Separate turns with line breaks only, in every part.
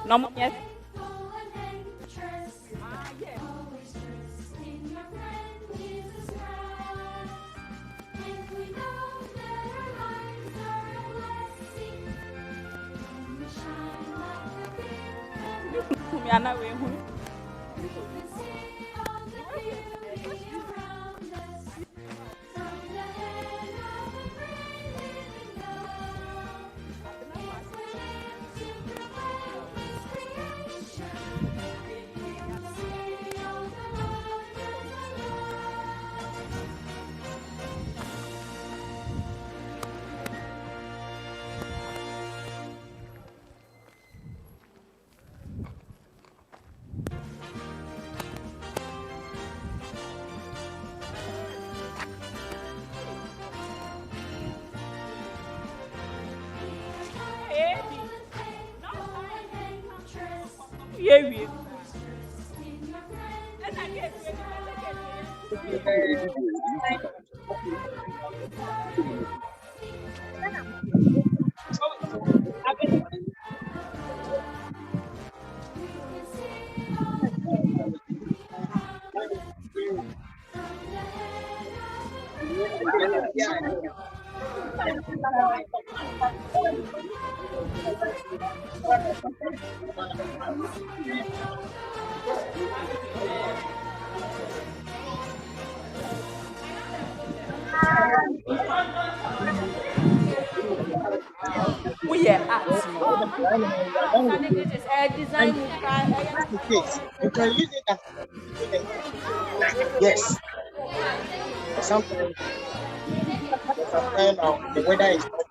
No, yes. Me ana we hu. Yeah, we. We are at no.
And the case, you can use it as yes. Sometimes, sometimes the weather is not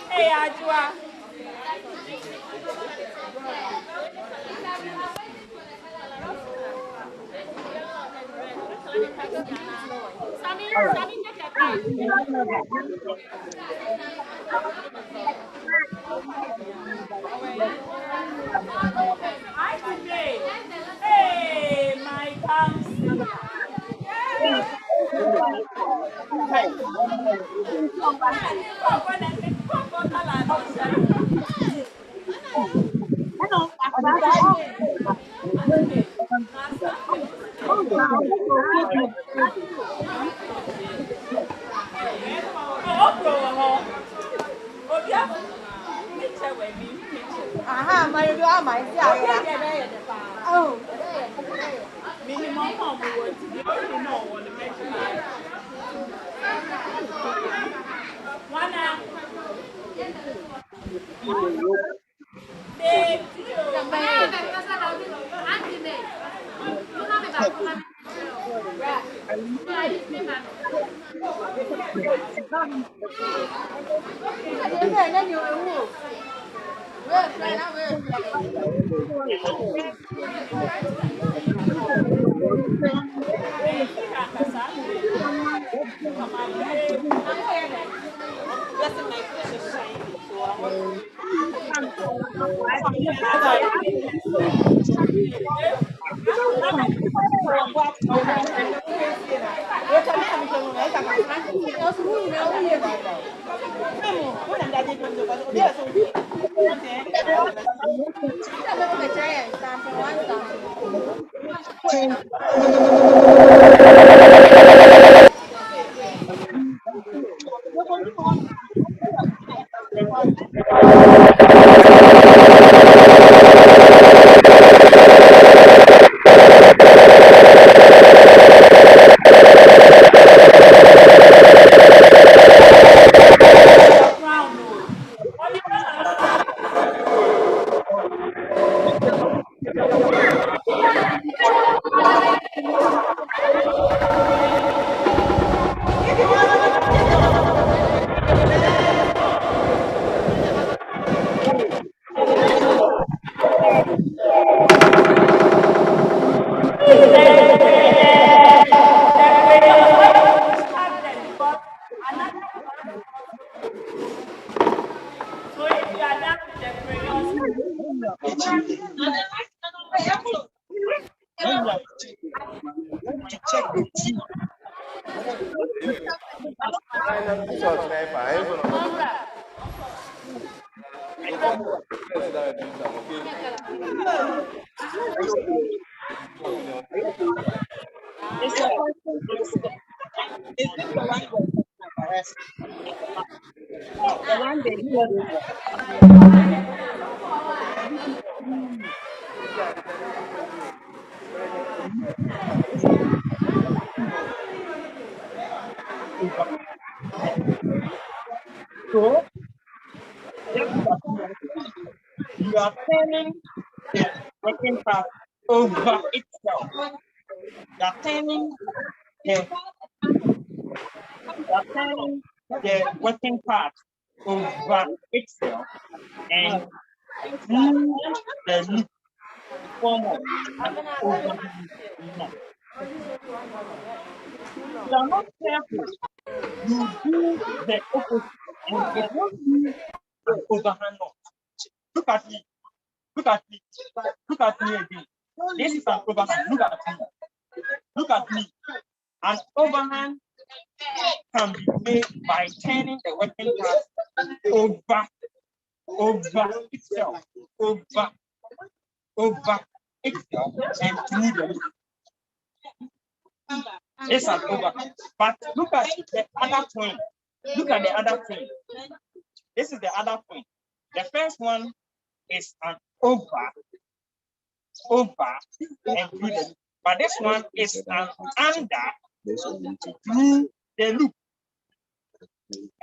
Hey, Ajua. Hi, today. Hey, my cousin.
Aha, my you are my Oh,
Minimum home words. You already know what the mention is. One they Blessing my face is shining, so I want So if you are done with the crayons,
Want to check the T. Is your question is this the one that embarrassed? The one they hear over. Over. So just look at me. You are turning the working part over itself. You are turning the working part over itself and through the loop form of an overhand knot. If you are not careful, you do the opposite and it won't be an overhand knot. Look at me. Look at me. Look at me again. This is an overhand. Look at me. Look at me. An overhand can be made by turning the working part over itself, over itself, and through the loop. It's an overhand. But look at the other twin. Look at the other twin. This is the other twin. The first one is an over, and through the loop. But this one is an under through the loop.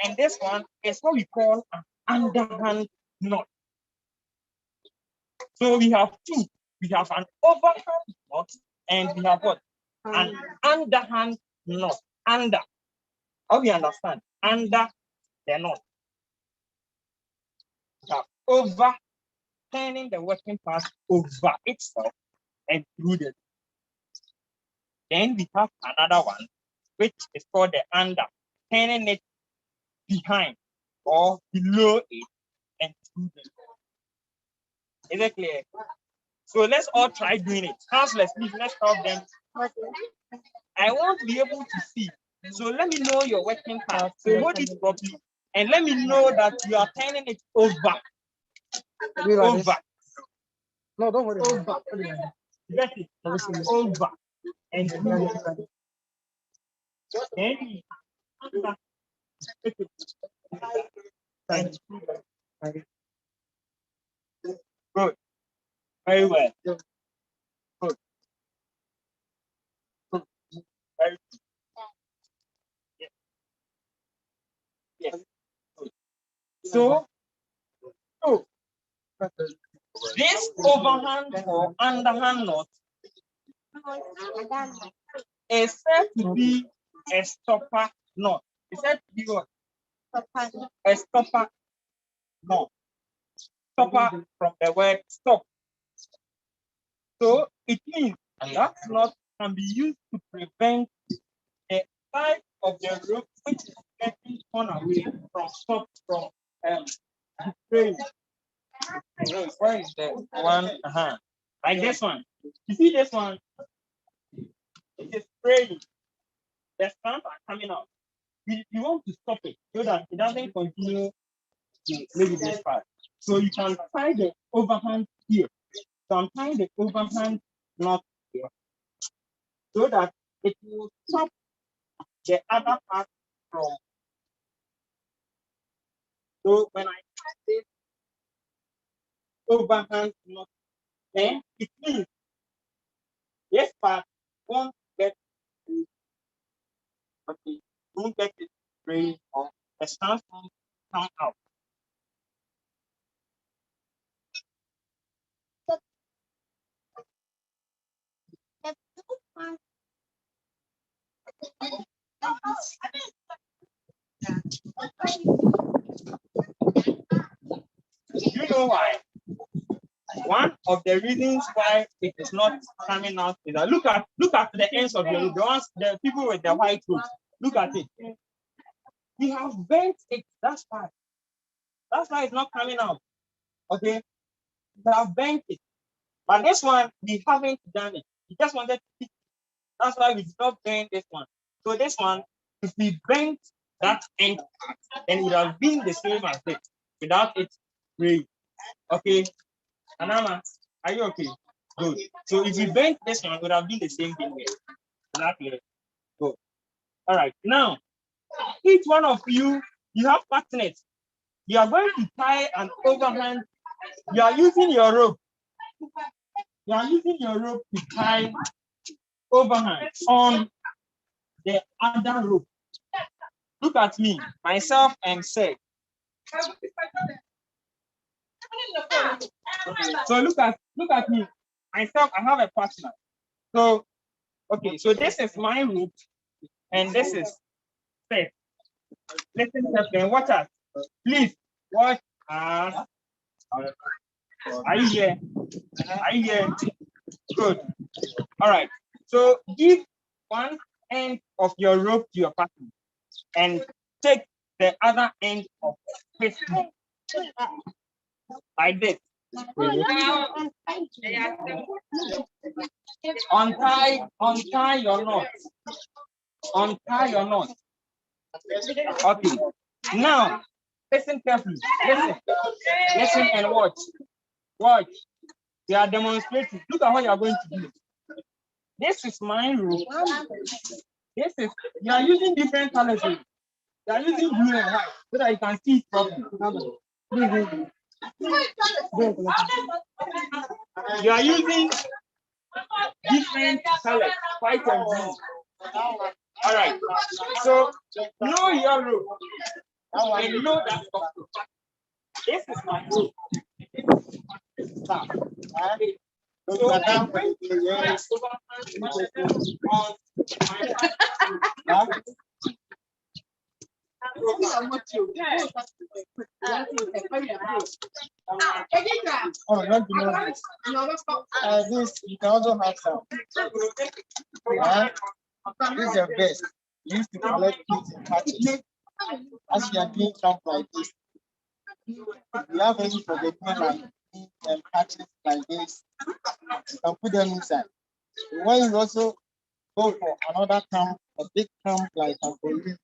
And this one is what we call an underhand knot. So we have two. We have an overhand knot and we have what? An underhand knot. Under. How do you understand? Under the knot. We have over, turning the working part over itself and through the. Then we have another one, which is called the under, turning it behind or below it and through the. Is it clear? So let's all try doing it. Counselors, please, let's help them. I want to be able to see. So let me know your working part. So hold it properly. And let me know that you are turning it over. Over.
No, don't worry.
Over.
Get
it. Over. And through. Then good. Very well. Good. Good. Very good. Yes. Yes. Good. So this overhand or underhand knot is said to be a stopper knot. It's said to be what? A stopper knot. Stopper from the word stop. So it means that knot can be used to prevent the side of the rope which is getting torn away from fraying. Where is the one? Like this one. You see this one? It is fraying. The strands are coming out. You want to stop it so that it doesn't continue to maybe this part. So you can tie the overhand here. So I'm tying the overhand knot here so that it will stop the other part from. So when I tie this overhand knot, then it means this part won't get it frayed or the strands won't come out. You know why? One of the reasons why it is not coming out is that look at the ends of your rope. The people with the white rope. Look at it. We have bent it. That's why. That's why it's not coming out. Okay. We have bent it. But this one, we haven't done it. We just wanted to fix it. That's why we did not bend this one. So this one, if we bent that end, then it would have been the same as it without it breaking. Okay. Anama, are you okay? Good. So if we bent this one, it would have been the same thing here. Exactly. Good. All right. Now, each one of you, you have partners. You are going to tie an overhand. You are using your rope. You are using your rope to tie overhand on the other rope. Look at me, myself, and say. So look at me, myself. I have a partner. So okay, so this is my rope, and this is Seth. Listen carefully and watch us. Please watch us. Are you here? Are you here? Good. All right. So give one end of your rope to your partner and take the other end of this rope. Like this. Untie your knot. Untie your knot. Okay. Now, listen carefully. Listen and watch. Watch. We are demonstrating. Look at what you are going to do. This is my room. You are using different colors. You are using blue and white so that you can see it properly. You are using different colors, white and blue. All right. So know your room. And know that this is my room. So I'm going to
Oh, don't you know this? This you can also have some. This is the best. You used to collect kids and patches. As you are doing something like this, if you have any forgetting like and patches like this, you can put them inside. When you also go for another camp, a big camp like Cambodia,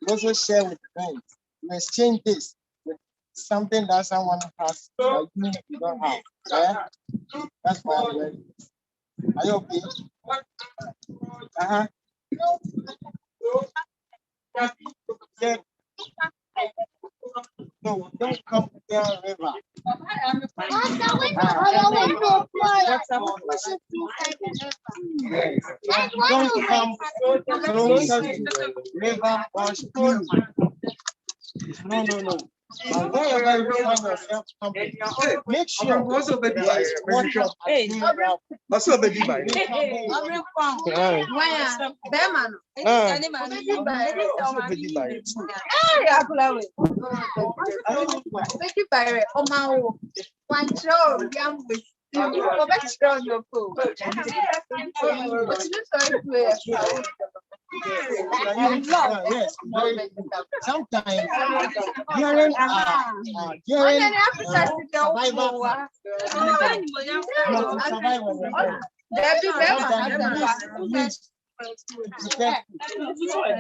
you also share with friends. You exchange this with something that someone has that you don't have. Yeah? That's why I'm ready. Are you okay? Yeah. No, don't come down river. Don't come closer to river or stream. No. And wherever you find yourself camping, make sure there's water. Also, baby, yes, sometimes during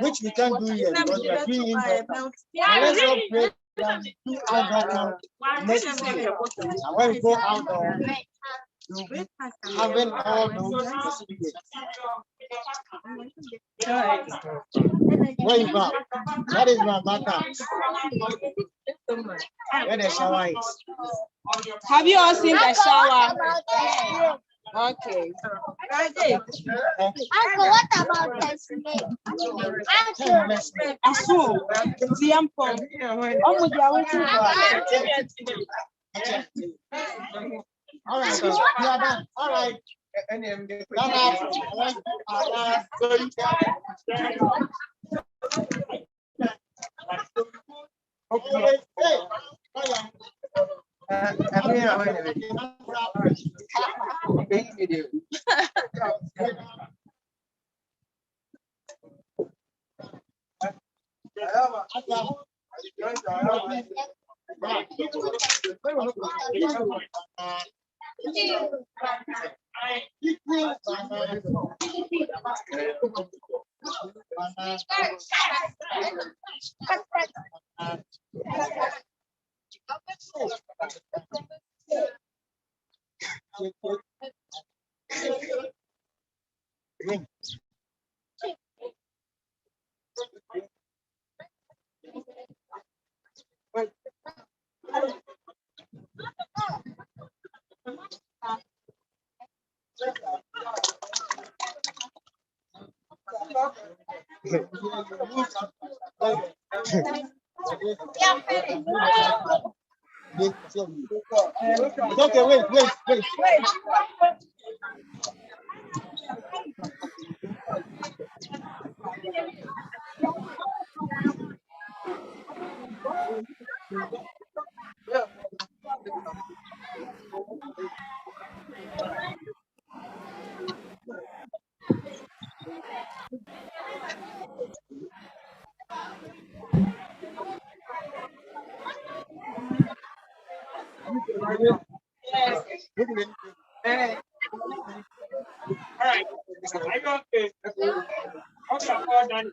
which we can do here because we are doing indoor. Let's all pray that we do outdoor camp next year. And when we go outdoor, we'll be having all those facilities. Where you go? That is my backup. Where the shower is.
Have you all seen the shower? Okay.
Uncle, what about the snake?
All right, so we are done. All right. Okay, wait.
Alright. Are you okay? Okay, I'm all done.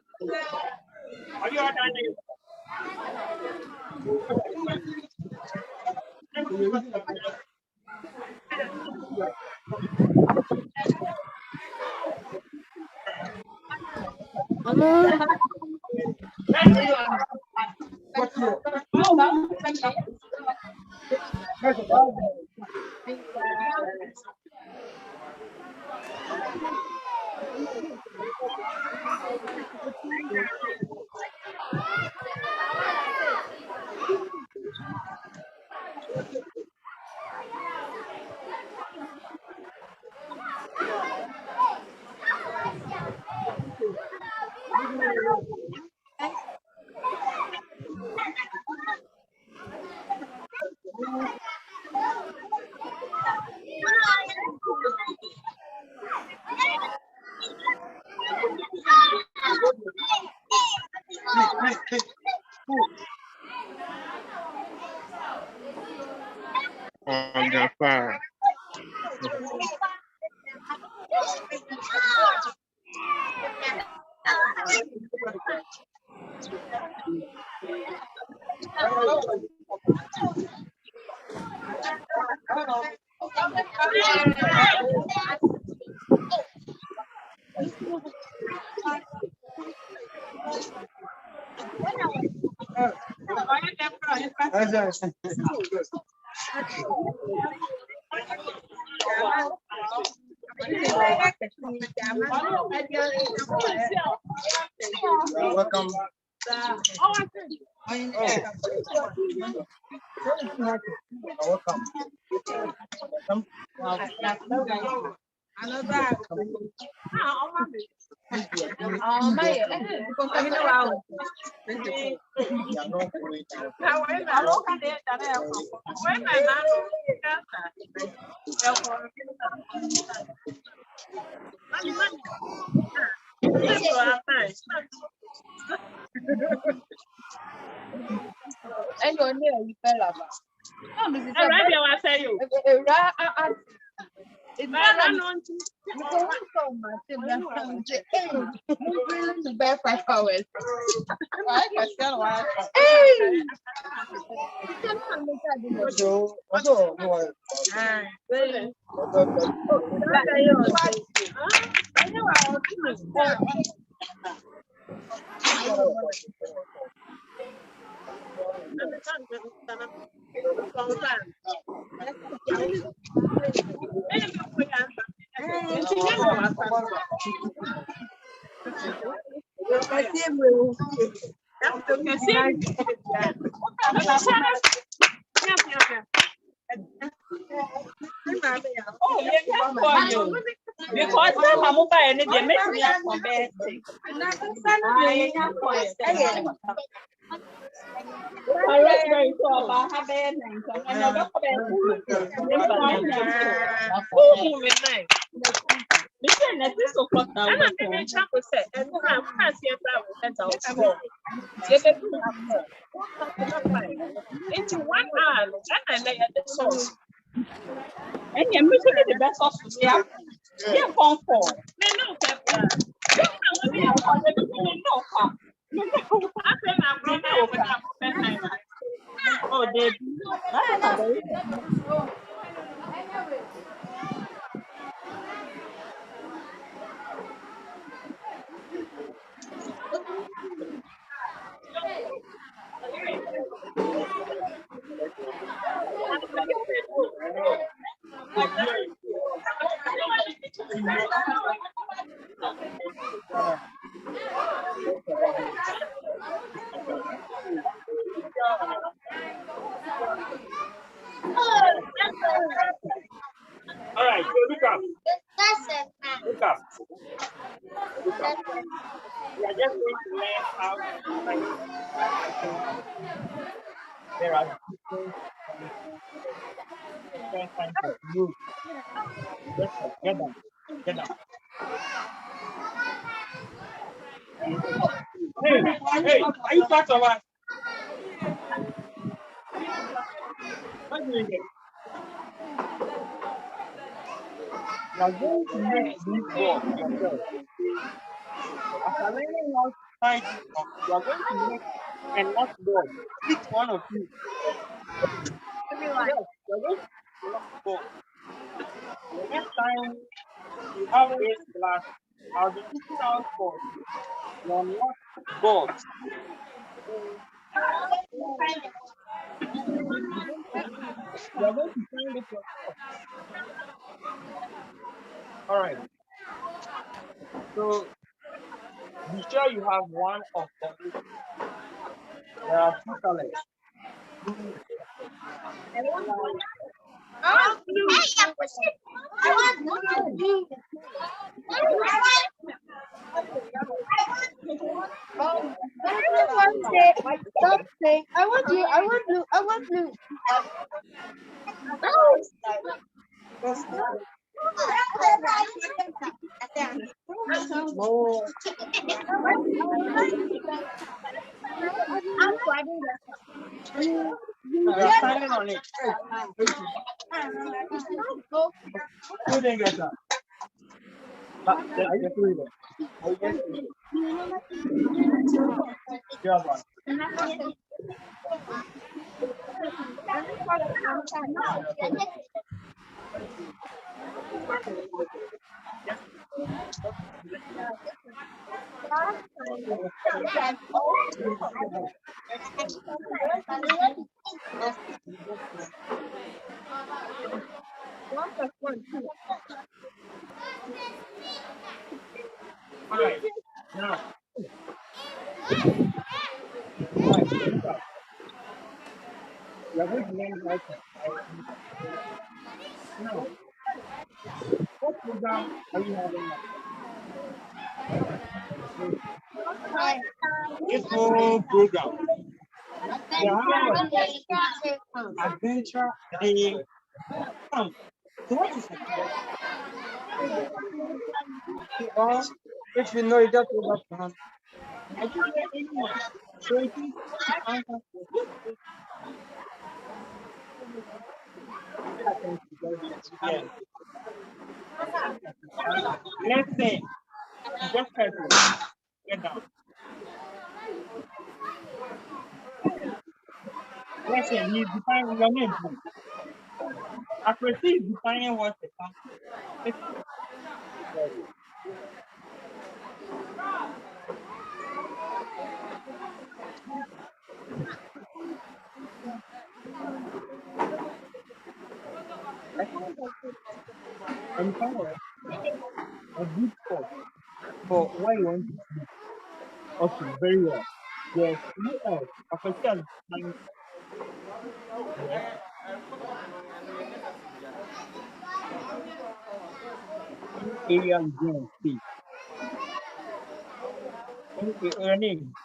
Are you all done?
On the fire. Welcome.
And your name, you fell about.
Already, I say you.
It's
Man, I
not
know.
so much. The best 5 hours.
Oh, you can for you. Because some are mobile and they make me up for bed. I rest very sure about having another listen, at this o'clock now. I'm not going to say, and I can't see if I will enter. Into 1 hour, and I lay at the source. And you're missing the best of the yeah, comfort. No, Captain. Oh, they
All right, so look up. Look up. Look up. We are just going to learn how to find there are different kinds of moves. Get them. Get them. Hey, are you part of us? What do you get? You are going to make this ball yourself. After learning how to fight, you are going to make a knock ball. Each one of you. Yes, you are going to knock ball. The next time you have this class, I'll be teaching out for your knock balls. You are going to find it yourself. All right. So be sure you have one of them. There are 2 colors. You're standing on it. Who didn't get that? Are you doing it? Yeah, one. All right. Now, we are going to learn how to. Now, what program are you having now? This whole program. We are having adventure day camp. So what is it? Well, if you know, you just go back to hand. I don't know anyone. So it is answer. Yeah. Let's say, just careful. Get down. Let's say he's defining your name, please. Accuracy is defining what the camp. And find a good spot for where you want to sleep. Okay, very well. Yes, who else? Accuracy is defining. Yes. area you go and stay. Your name,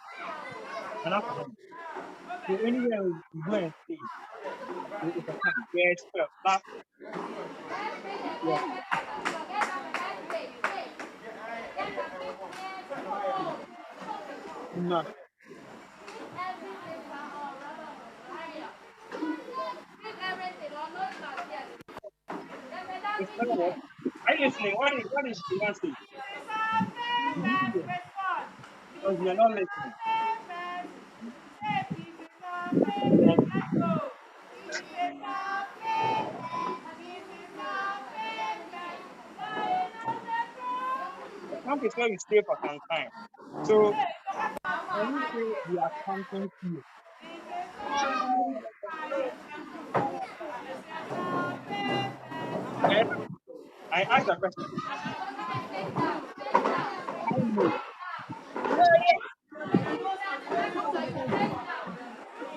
and after that, so anywhere you go and stay, it's a time. Yes, last year, no, it's not what. Are you listening? What is the one saying? Did you hear? Because you're not listening. And the camp is where you stay for some time. So when you say we are camping here, yes, I asked the question. I know.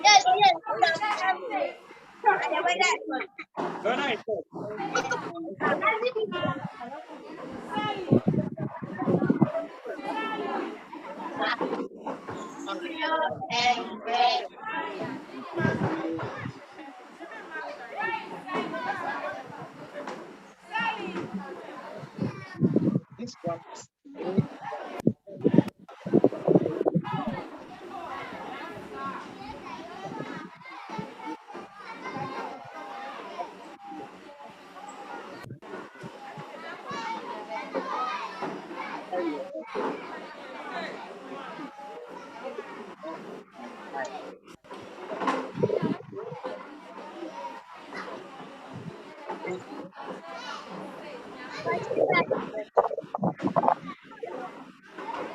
Yes, yes, yes.
When I said, this one is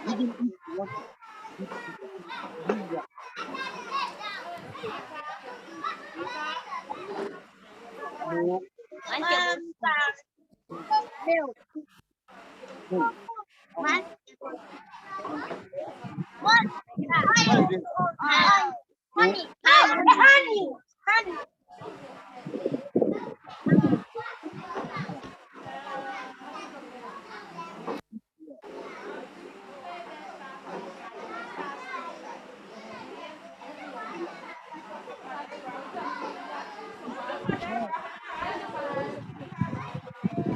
even if you want to do what no
Milk.
no.
What?
What is it?
Honey. Honey. Honey.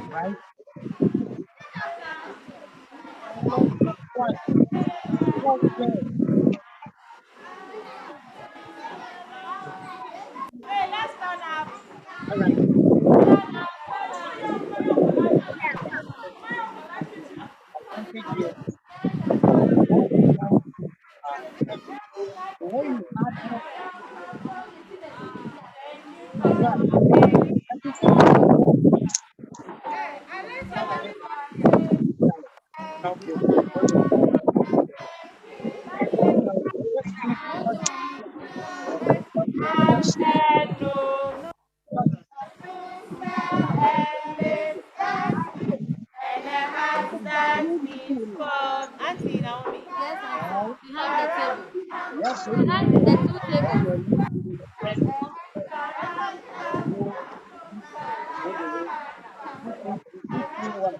Right?
What? What is it?
All right. Advantage here. When you add more right, that is it. Okay. Okay. Just keep what
Auntie Naomi. Yes,
right?
Auntie. Behind the table.
You have to
Behind the two
have
tables.
your leave to be present. Go all the way. If you what?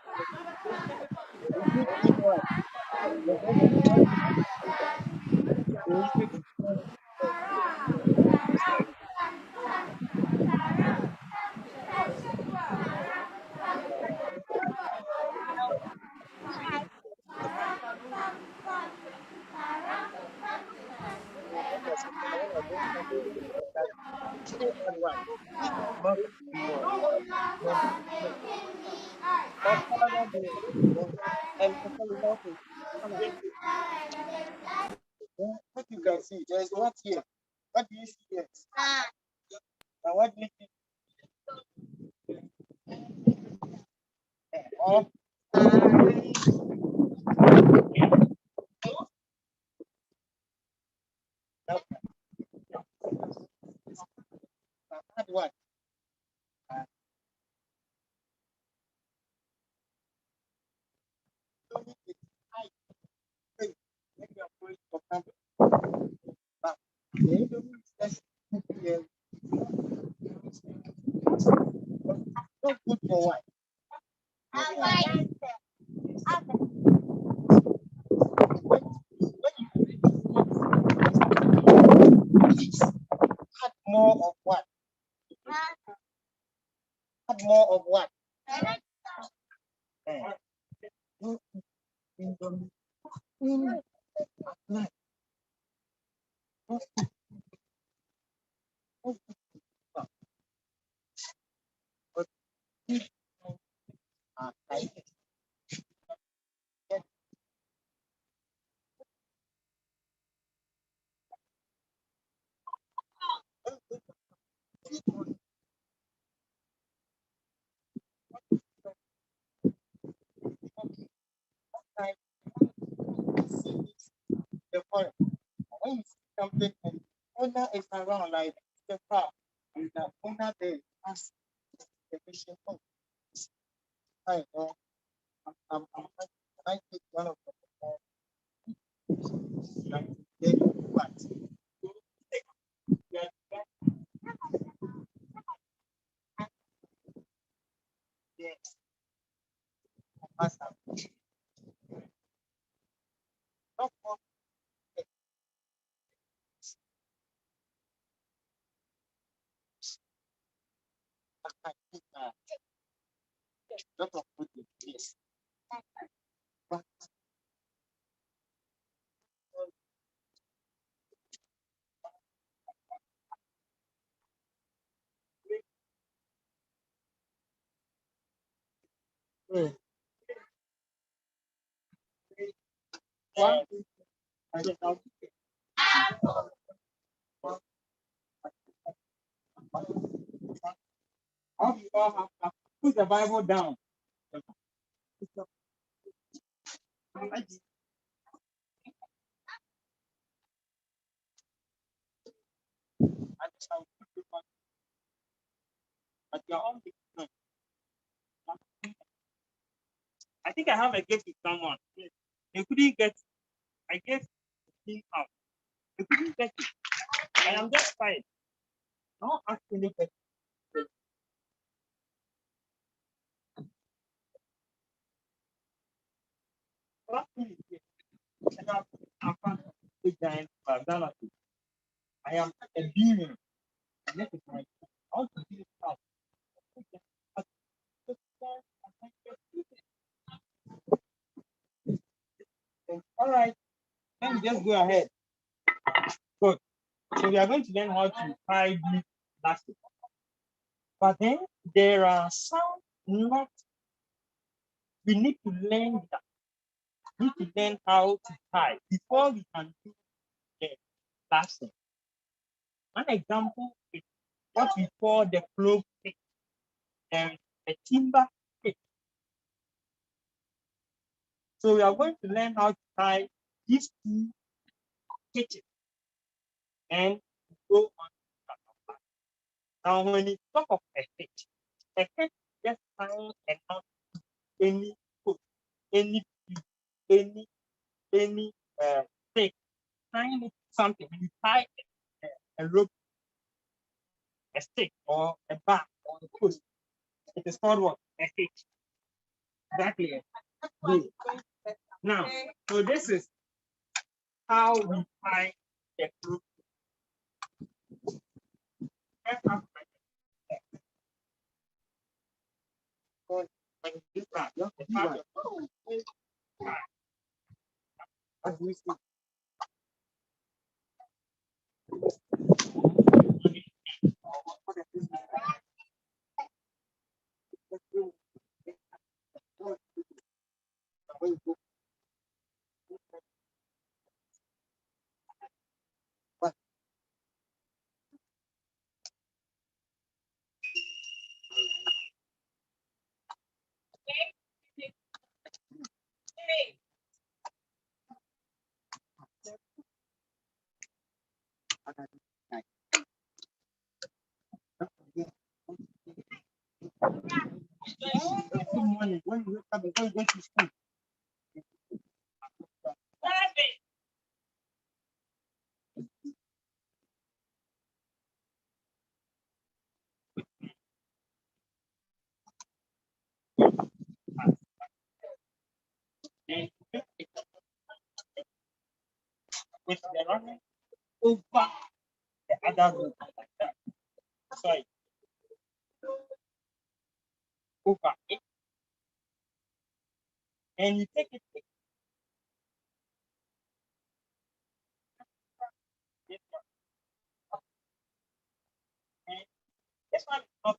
If you what? The very basic one. Must be what? Must be what? And
What you can see, there's what here. What do you see here? And what do you see? Oh, that what? Maybe I'm going for camping. Not good for what? more of what? The point. When you see something and owner is around, like the car, and the owner there has the mission. Oh, I know. I take one of the then what? Yes. Master. Not for lot of good. Yes. But one I don't know. How you all have put the Bible down. At your own business. I think I have a gift with someone. They couldn't get. I gave him out. They couldn't get it. I am just fine. Not actually get it. What thing is this? I am a giant personality. I am a demon. And that is my I want to do this out. All right, let me just go ahead. Good. So we are going to learn how to tie these elastic. But then there are some not. We need to learn that. We need to learn how to tie before we can do the elastic. One example is what we call the clove stick and the timber stick. So we are going to learn how to tie these two stitches and go on to that. Now, when you talk of a stitch just tying and not any hook, any any any stick, tying it to something. When you tie a rope, a stick, or a bar, or a post, it is called what? A stitch. Exactly. Good. Now, so this is how we tie the rope. When you do that, you have to tie as we see. Good morning. When you wake up, you go to school. With the running over the other rope like that. Sorry.
over it, and you take it again. This one. And this one is not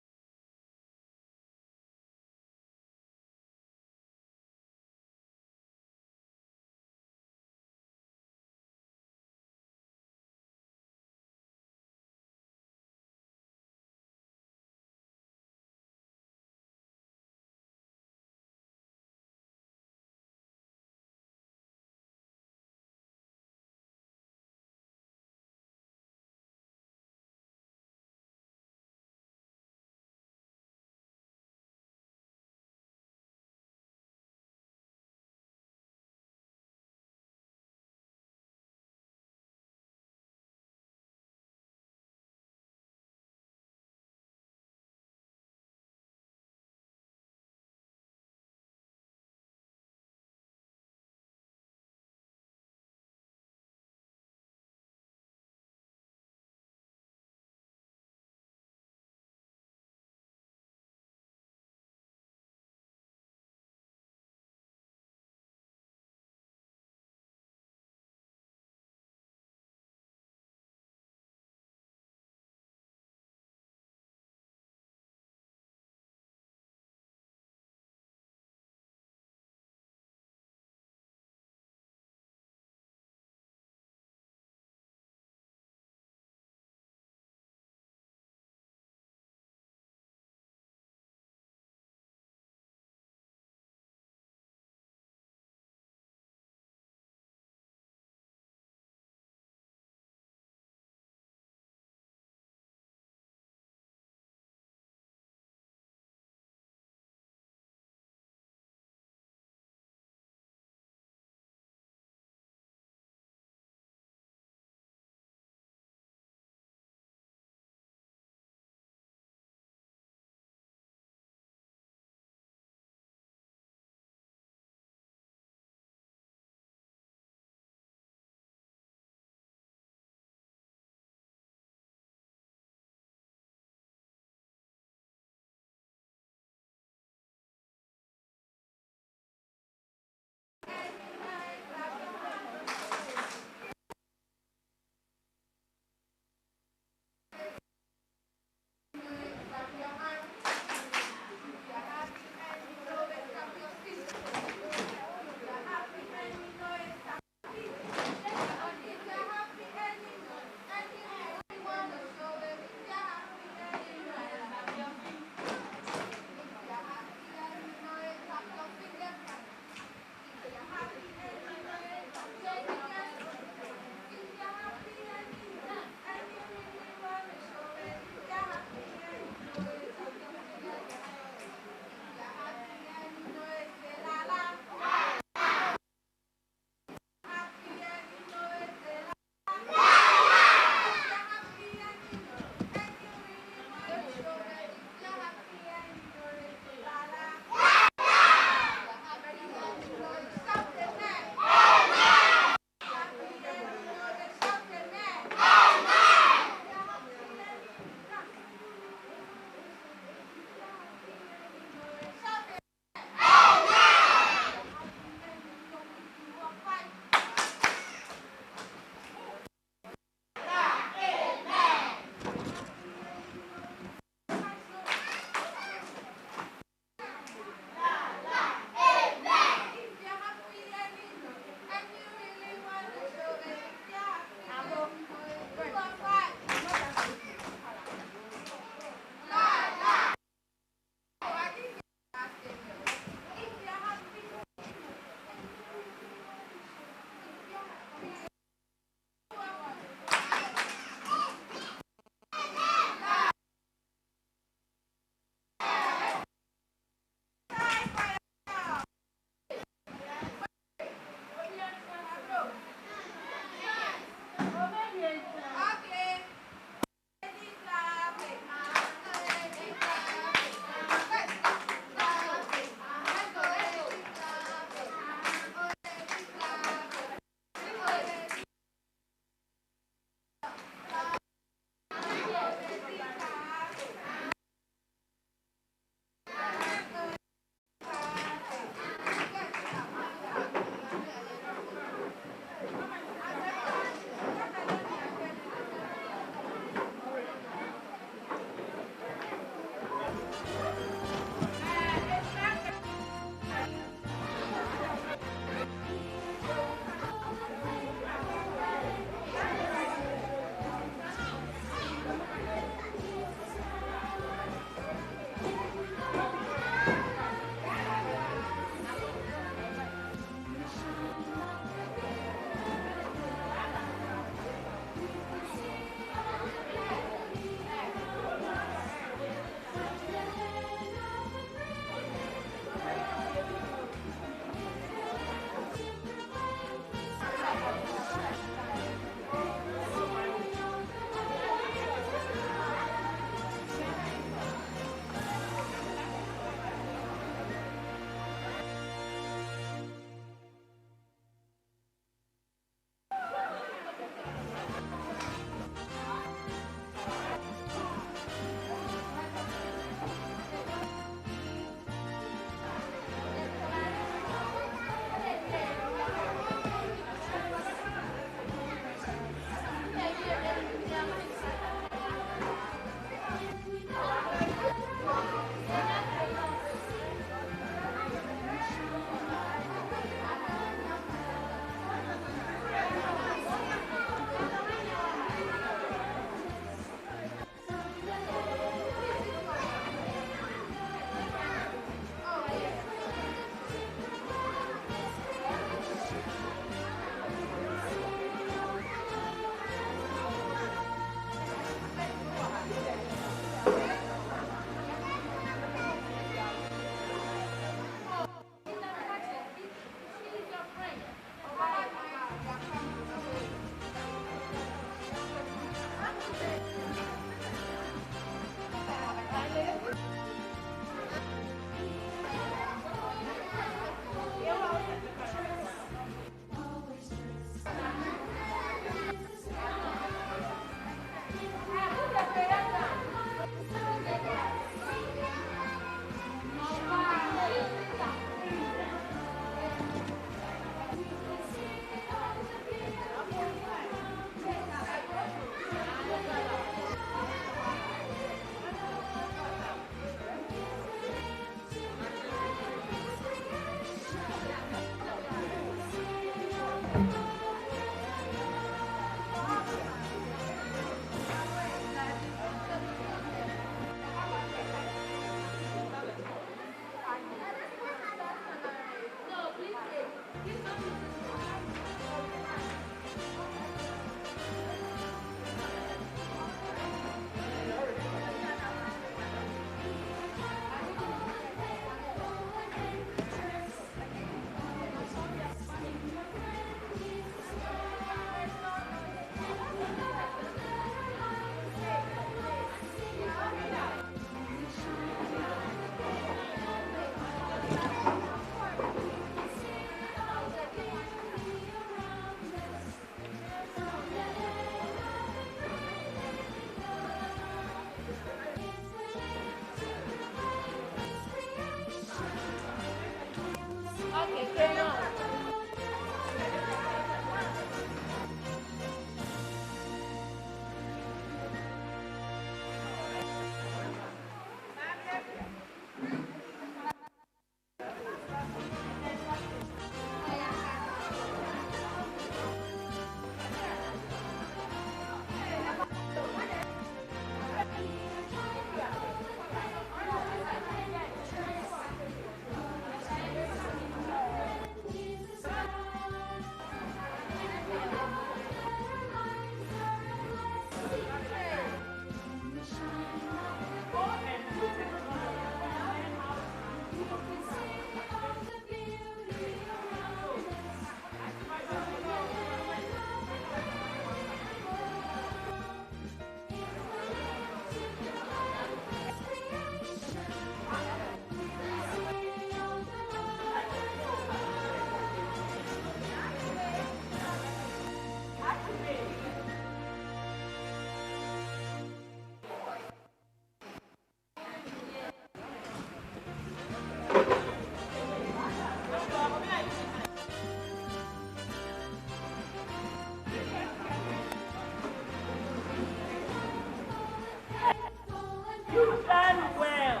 You've done well.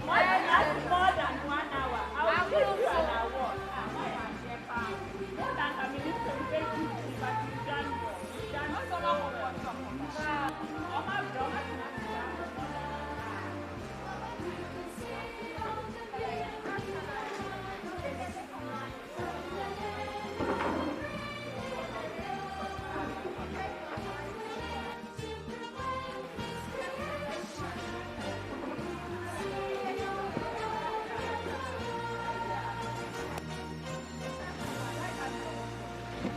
More than 1 hour. I'll give you an award. More than a minute to make you see, but you've done well. You've done well. Oh, my God.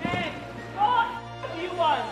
Hey, what do you want?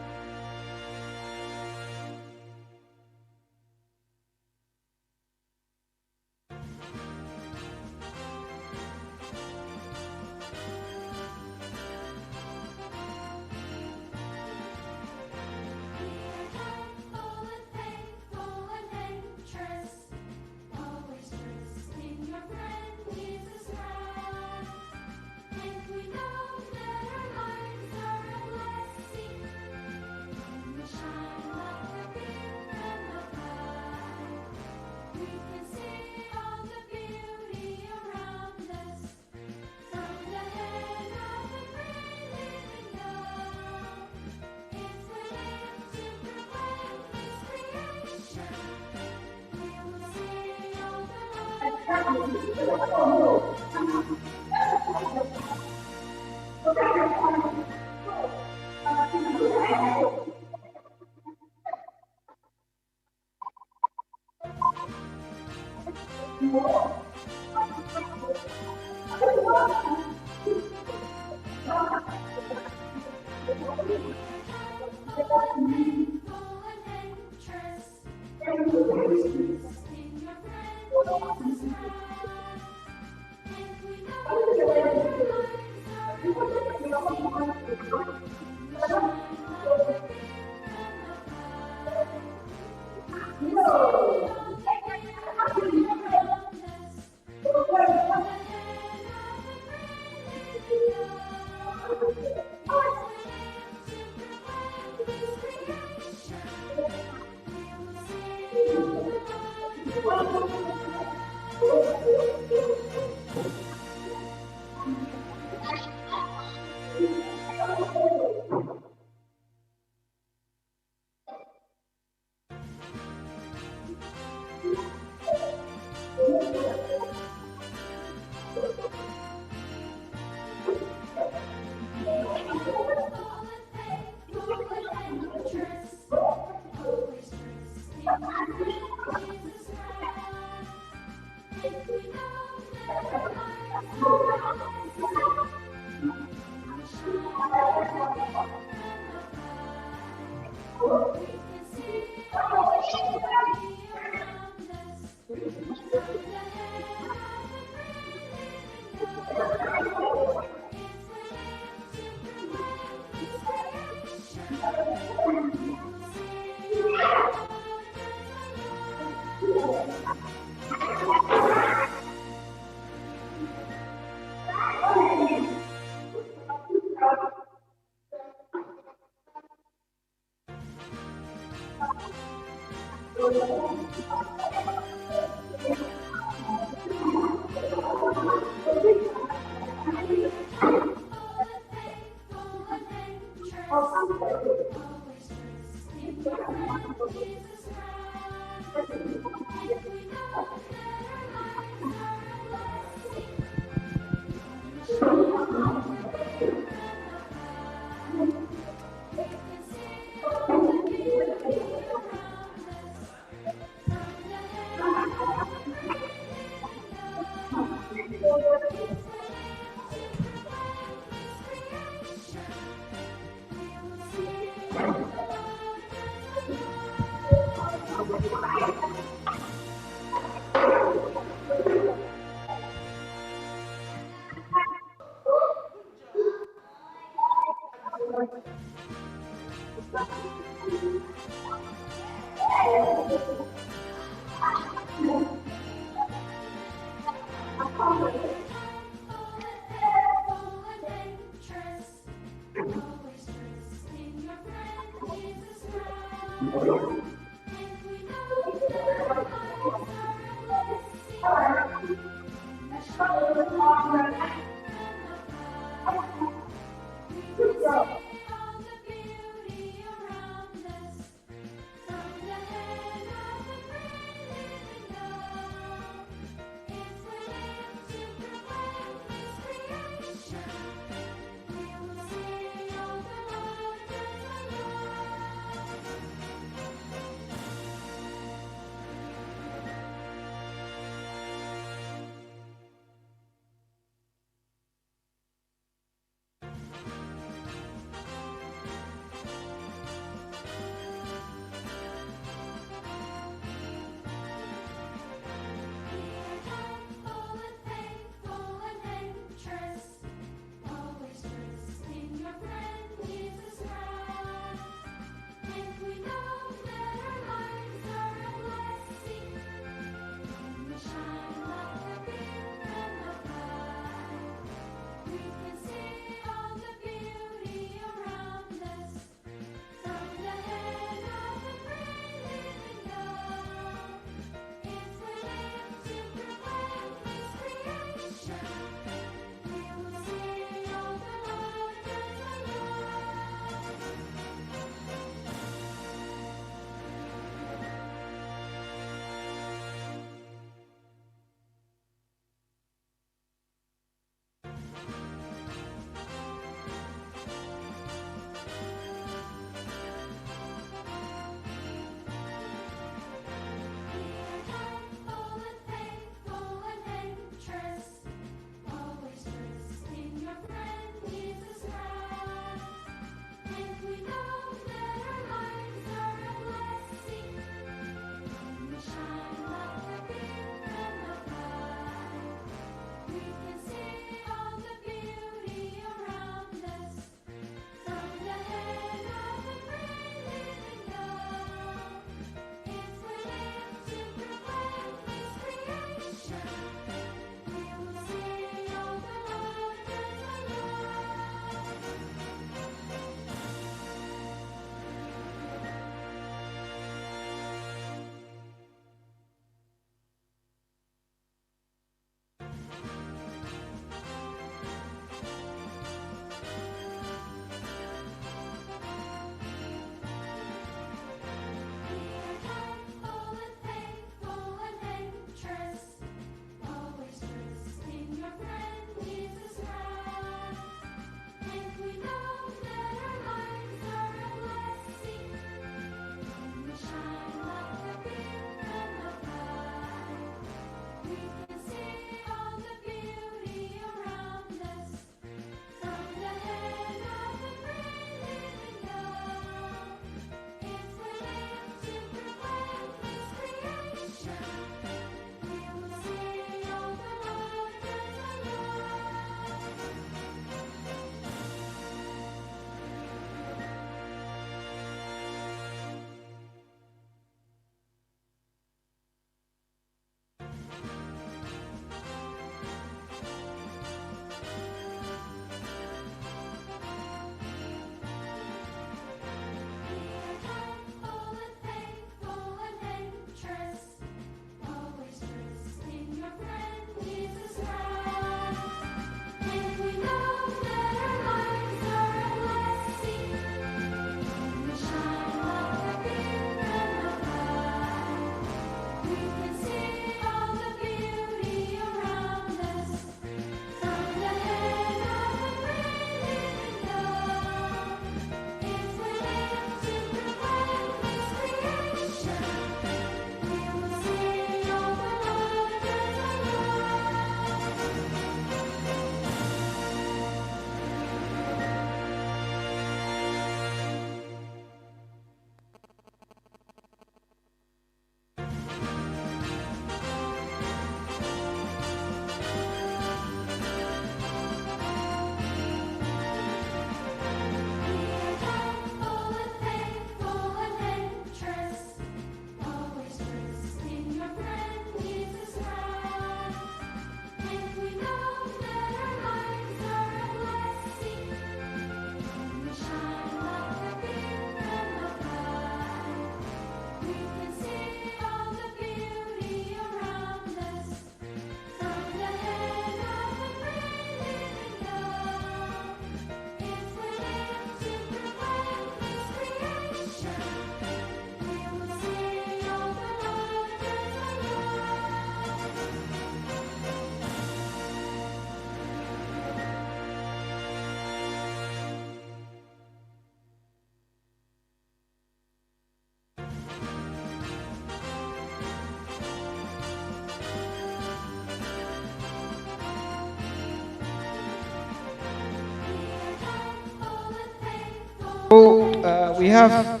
We have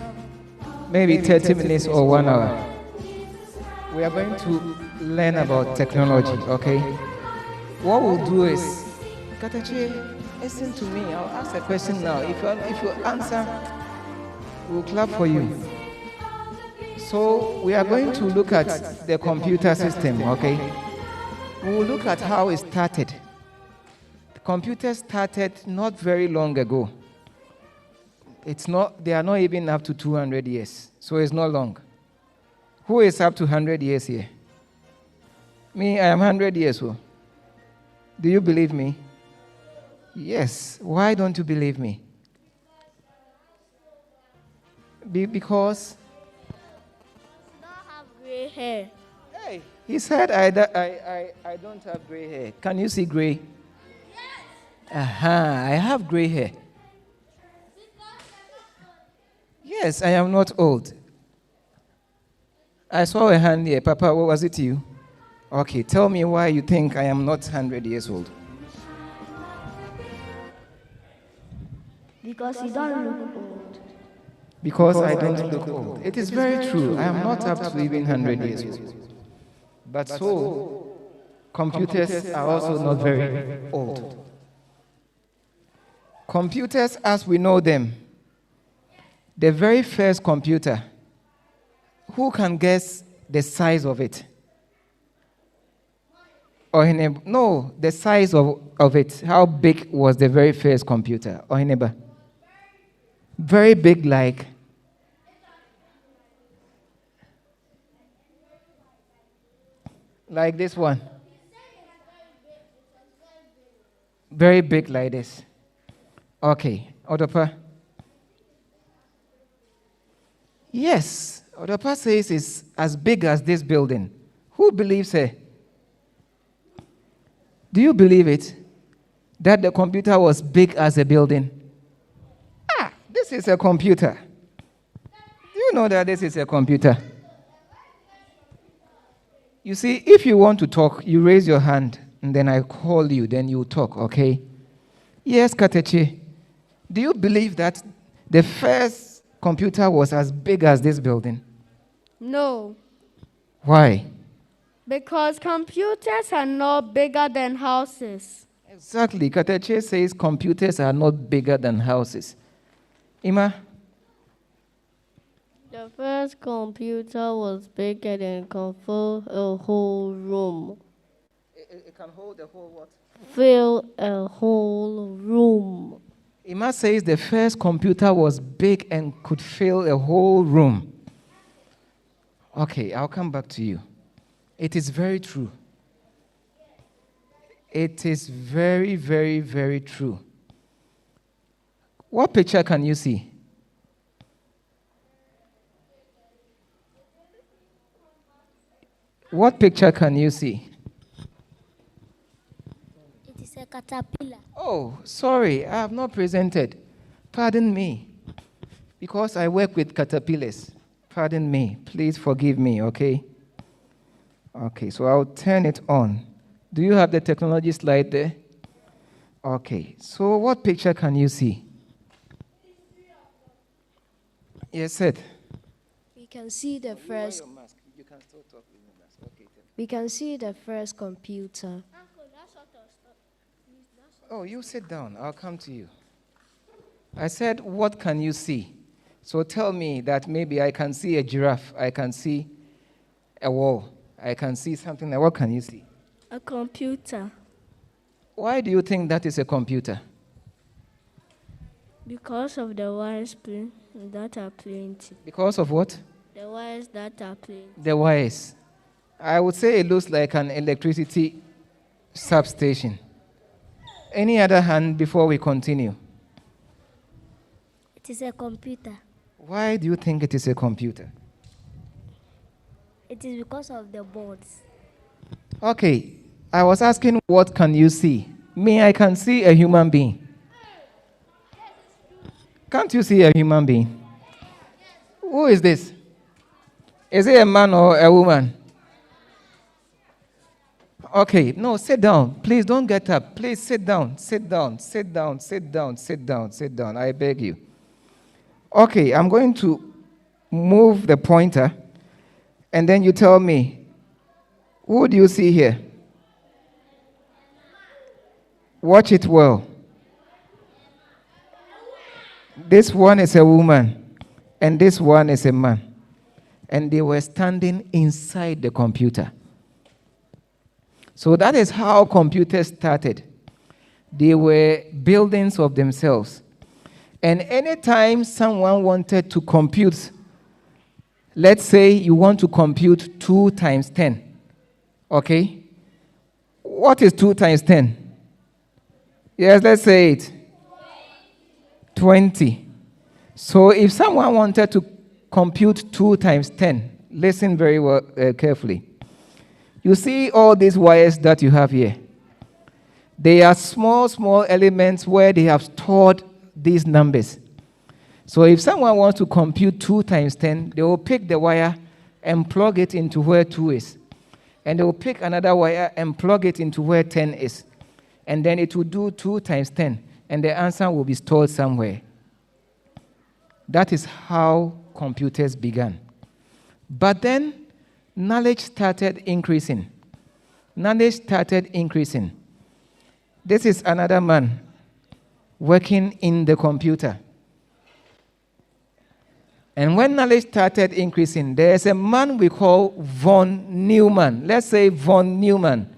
maybe 30 minutes or 1 hour. We are going to learn about technology, okay? What we'll do is, Katachi, listen to me. I'll ask a question now. If you answer, we'll clap for you. So we are going to look at the computer system, okay? We'll look at how it started. The computer started not very long ago. They are not even up to 200 years, so it's not long. Who is up to 100 years here? Me, I am 100 years old. Do you believe me? Yes. Why don't you believe me? Because
You don't have gray hair.
hey, he said I don't have gray hair. Can you see gray? Yes. I have gray hair. Yes, I am not old. I saw a hand here. Papa, what was it you? Okay, tell me why you think I am not 100 years old.
Because you don't look old.
Because I don't look old. It is very true. I am not up to even 100 years old. But so, computers are also not very old. Computers, as we know them, the very first computer, who can guess the size of it? No, the size of it. How big was the very first computer? Very big, like this one. Very big like this. Okay, Odopa. Yes, Odopa says it's as big as this building. Who believes her? Do you believe it? That the computer was big as a building? This is a computer. Do you know that this is a computer? You see, if you want to talk, you raise your hand, and then I call you, then you talk, okay? Yes, Katechi. Do you believe that the first computer was as big as this building?
No,
Why?
because computers are not bigger than houses.
Exactly. Katechi says computers are not bigger than houses. Ima?
The first computer was bigger than can fill a whole room.
It can hold the whole what?
Fill a whole room.
Ima says the first computer was big and could fill a whole room. Okay, I'll come back to you. It is very true. It is very, very, very true. What picture can you see? What picture can you see?
It is a caterpillar.
Oh, sorry, I have not presented. Pardon me. Because I work with caterpillars. Pardon me. Please forgive me, okay? Okay, so I'll turn it on. Do you have the technology slide there? Okay, so what picture can you see? Yes, Sid.
We can see the first.
You can still talk with your mask. Okay,
We can see the first computer.
oh, you sit down. I'll come to you. I said, what can you see? So tell me that maybe I can see a giraffe. I can see a wall. I can see something. What can you see?
A computer.
Why do you think that is a computer?
Because of the wires that are plenty.
Because of what?
The wires that are plenty.
The wires. I would say it looks like an electricity substation. Any other hand before we continue?
It is a computer.
Why do you think it is a computer?
It is because of the boards.
Okay, I was asking what can you see? Me, I can see a human being. Can't you see a human being? Who is this? Is it a man or a woman? Okay, no, sit down. Please don't get up. Please sit down, sit down, sit down, sit down, sit down, sit down. I beg you. Okay, I'm going to move the pointer, and then you tell me, who do you see here? Watch it well. This one is a woman, and this one is a man. And they were standing inside the computer. So that is how computers started. They were buildings of themselves. And anytime someone wanted to compute, let's say you want to compute 2 times 10, okay? What is 2 times 10? Yes, let's say it. 20. So if someone wanted to compute 2 times 10, listen very well, carefully. You see all these wires that you have here? They are small, small elements where they have stored these numbers. So if someone wants to compute 2 times 10, they will pick the wire and plug it into where 2 is. And they will pick another wire and plug it into where 10 is. And then it will do 2 times 10, and the answer will be stored somewhere. That is how computers began. But then knowledge started increasing. Knowledge started increasing. This is another man working in the computer. And when knowledge started increasing, there's a man we call von Neumann. Let's say von Neumann.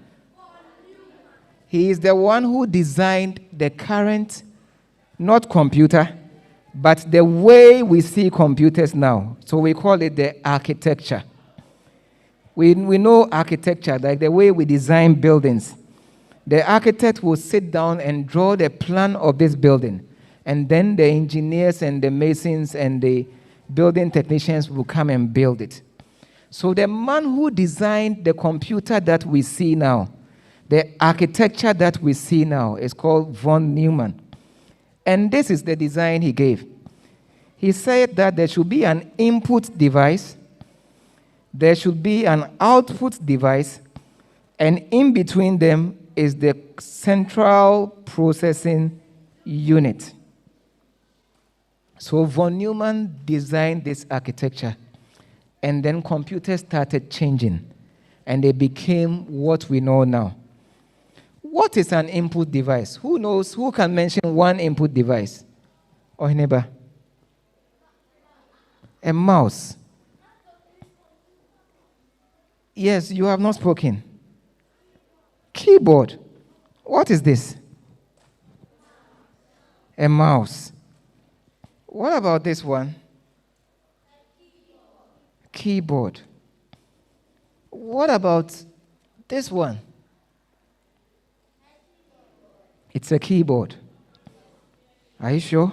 He is the one who designed the current, not computer, but the way we see computers now. So we call it the architecture. We know architecture, like the way we design buildings. The architect will sit down and draw the plan of this building. And then the engineers and the masons and the building technicians will come and build it. So the man who designed the computer that we see now, the architecture that we see now, is called von Neumann. And this is the design he gave. He said that there should be an input device, there should be an output device, and in between them is the central processing unit. So von Neumann designed this architecture, and then computers started changing, and they became what we know now. What is an input device? Who knows? Who can mention one input device? Or neighbor? A mouse. Yes, you have not spoken. Keyboard. What is this? A mouse. What about this one? Keyboard. What about this one? It's a keyboard. Are you sure?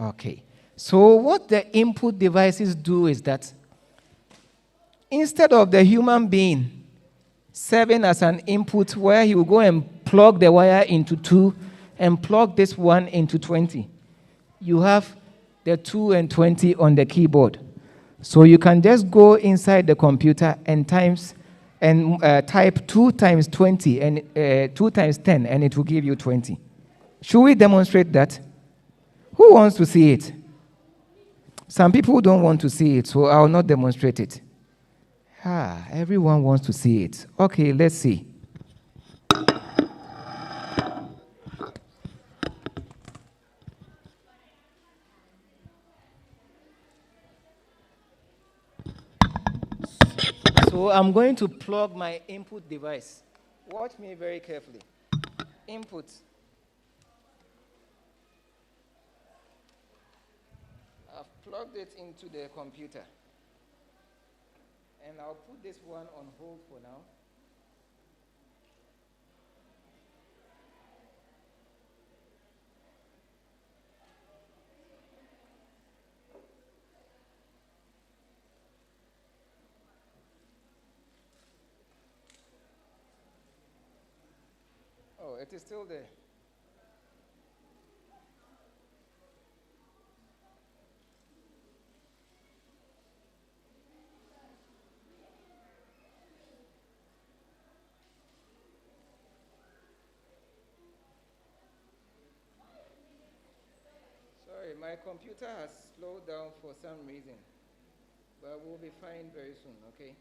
Okay. So what the input devices do is that instead of the human being serving as an input where he will go and plug the wire into 2 and plug this one into 20, you have the 2 and 20 on the keyboard. So you can just go inside the computer and type 2 times 20 and 2 times 10, and it will give you 20. Should we demonstrate that? Who wants to see it? Some people don't want to see it, so I will not demonstrate it. Everyone wants to see it. Okay, let's see. So I'm going to plug my input device. Watch me very carefully. Input. I've plugged it into the computer. And I'll put this one on hold for now. Oh, it is still there. Sorry, my My computer has slowed down for some reason, but we'll be fine very soon, okay?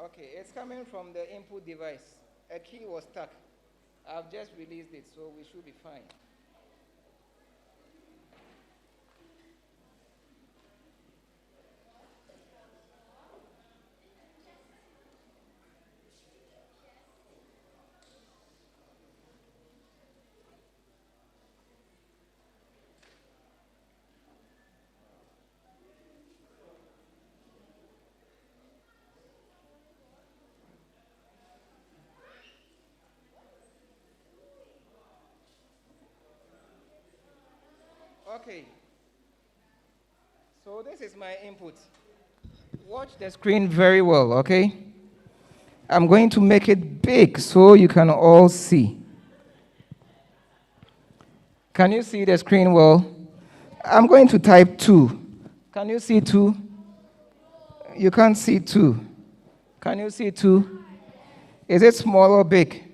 Okay, it's coming from the input device. A key was stuck. I've just released it, so we should be fine. Okay. So this is my input. Watch the screen very well, okay? I'm going to make it big so you can all see. Can you see the screen well? I'm going to type 2. Can you see 2? You can't see 2. Can you see 2? Is it small or big?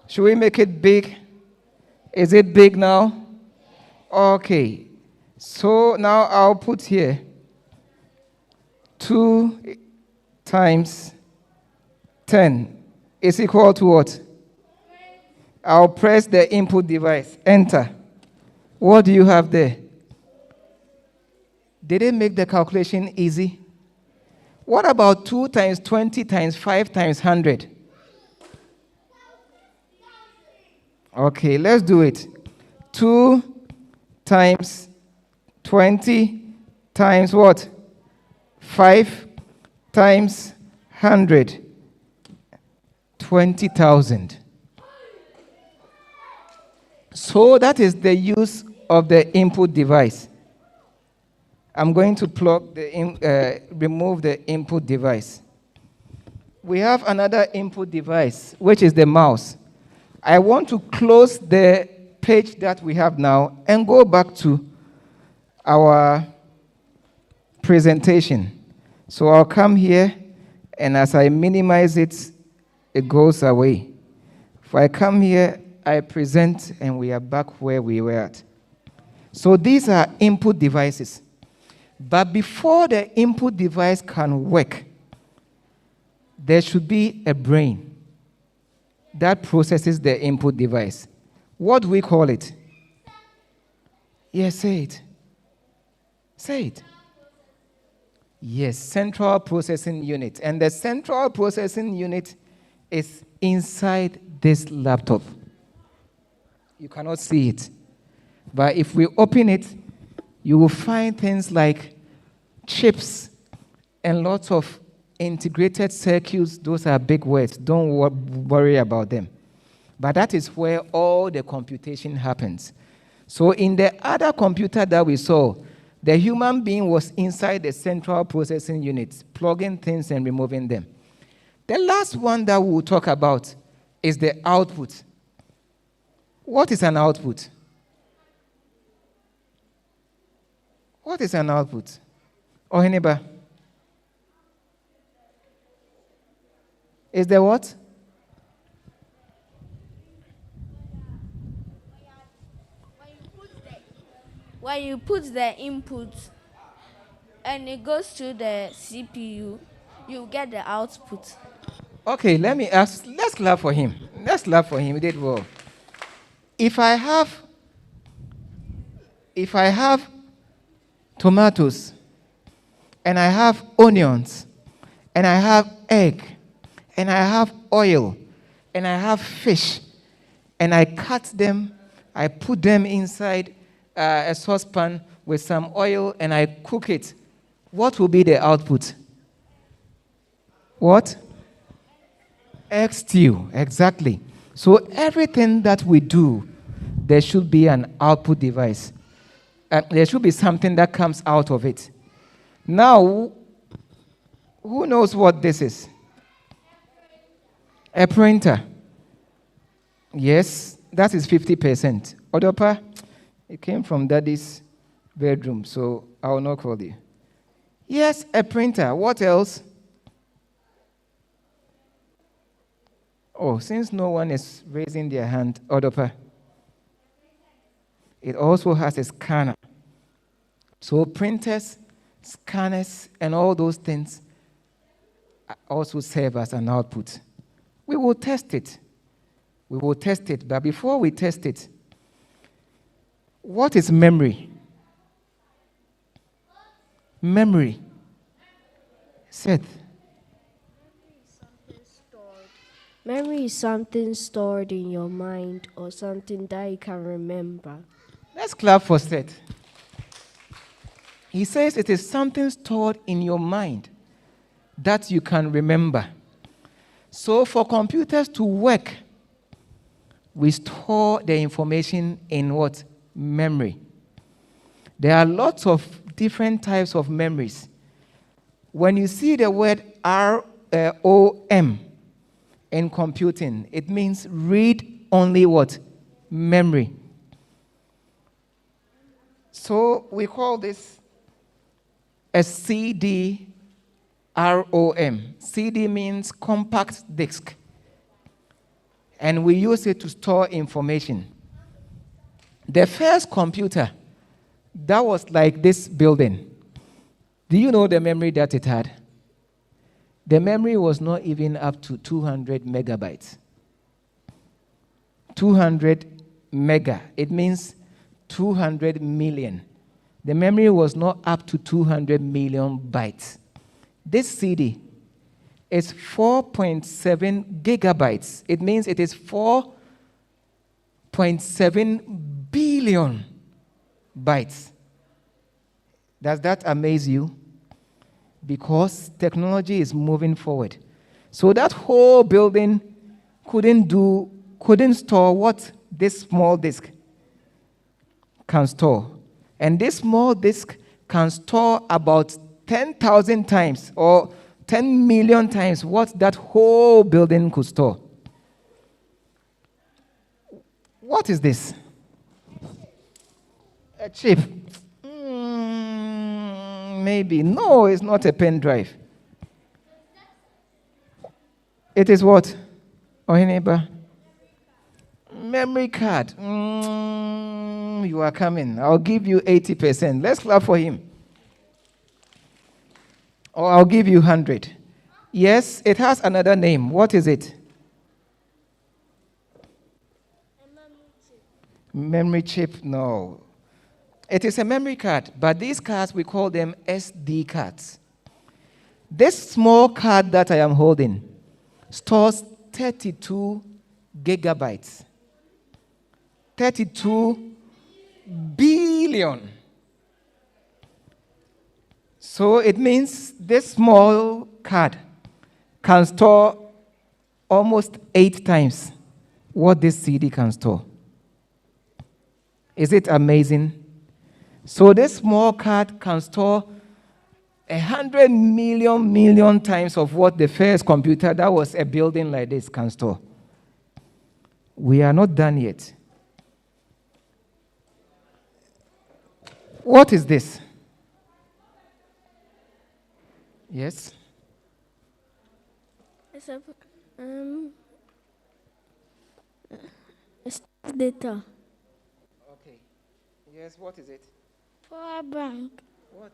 Should we make it big? Is it big now? Okay. So now I'll put here 2 times 10 is equal to what? I'll press the input device. Enter. What do you have there? Did it make the calculation easy? What about 2 times 20 times 5 times 100? Okay, let's do it. 2 times 20 times what? 5 times 100. 20,000. So that is the use of the input device. I'm going to remove the input device. We have another input device, which is the mouse. I want to close the page that we have now and go back to our presentation. So I'll come here, and as I minimize it, it goes away. If I come here, I present, and we are back where we were at. So these are input devices. But before the input device can work, there should be a brain that processes the input device. What do we call it? Yes, say it. Say it. Yes, central processing unit. And the central processing unit is inside this laptop. You cannot see it. But if we open it, you will find things like chips and lots of integrated circuits. Those are big words. Don't worry about them. But that is where all the computation happens. So in the other computer that we saw, the human being was inside the central processing unit, plugging things and removing them. The last one that we'll talk about is the output. What is an output? What is an output? Oheniba? Is there what?
When you put the input and it goes to the CPU, you get the output.
Okay, let me ask. Let's clap for him. Let's clap for him. He did well. If I have tomatoes, and I have onions, and I have egg, and I have oil, and I have fish, and I cut them, I put them inside a saucepan with some oil, and I cook it, what will be the output? What? Egg stew, exactly. So everything that we do, there should be an output device. There should be something that comes out of it. Now, who knows what this is? A printer. Yes, that is 50%. Odopa, it came from daddy's bedroom, so I will not call you. Yes, a printer. What else? Oh, since no one is raising their hand, Odopa, it also has a scanner. So printers, scanners, and all those things also serve as an output. We will test it. We will test it. But before we test it, what is memory? Memory. Seth.
Memory is something stored in your mind or something that you can remember.
Let's clap for Seth. He says it is something stored in your mind that you can remember. So for computers to work, we store the information in what? Memory. There are lots of different types of memories. When you see the word ROM in computing, it means read-only what? Memory. So we call this a CD-ROM. CD means compact disk. And we use it to store information. The first computer, that was like this building. Do you know the memory that it had? The memory was not even up to 200 megabytes. 200 mega, it means 200 million. The memory was not up to 200 million bytes. This CD is 4.7 gigabytes. It means it is 4.7 billion bytes. Does that amaze you? Because technology is moving forward. So that whole building couldn't store what this small disk can store. And this small disk can store about 10,000 times or 10 million times what that whole building could store. What is this? A chip. Maybe. No, it's not a pen drive. It is what? Ohineba? Memory card. You are coming. I'll give you 80%. Let's clap for him. Or I'll give you 100. Yes, it has another name. What is it? Memory chip? No. It is a memory card, but these cards, we call them SD cards. This small card that I am holding stores 32 gigabytes. 32 billion. So it means this small card can store almost 8 times what this CD can store. Is it amazing? So this small card can store 100 million times of what the first computer that was a building like this can store. We are not done yet. What is this? Yes?
It's data.
Okay. Yes, what is it?
Power bank.
What?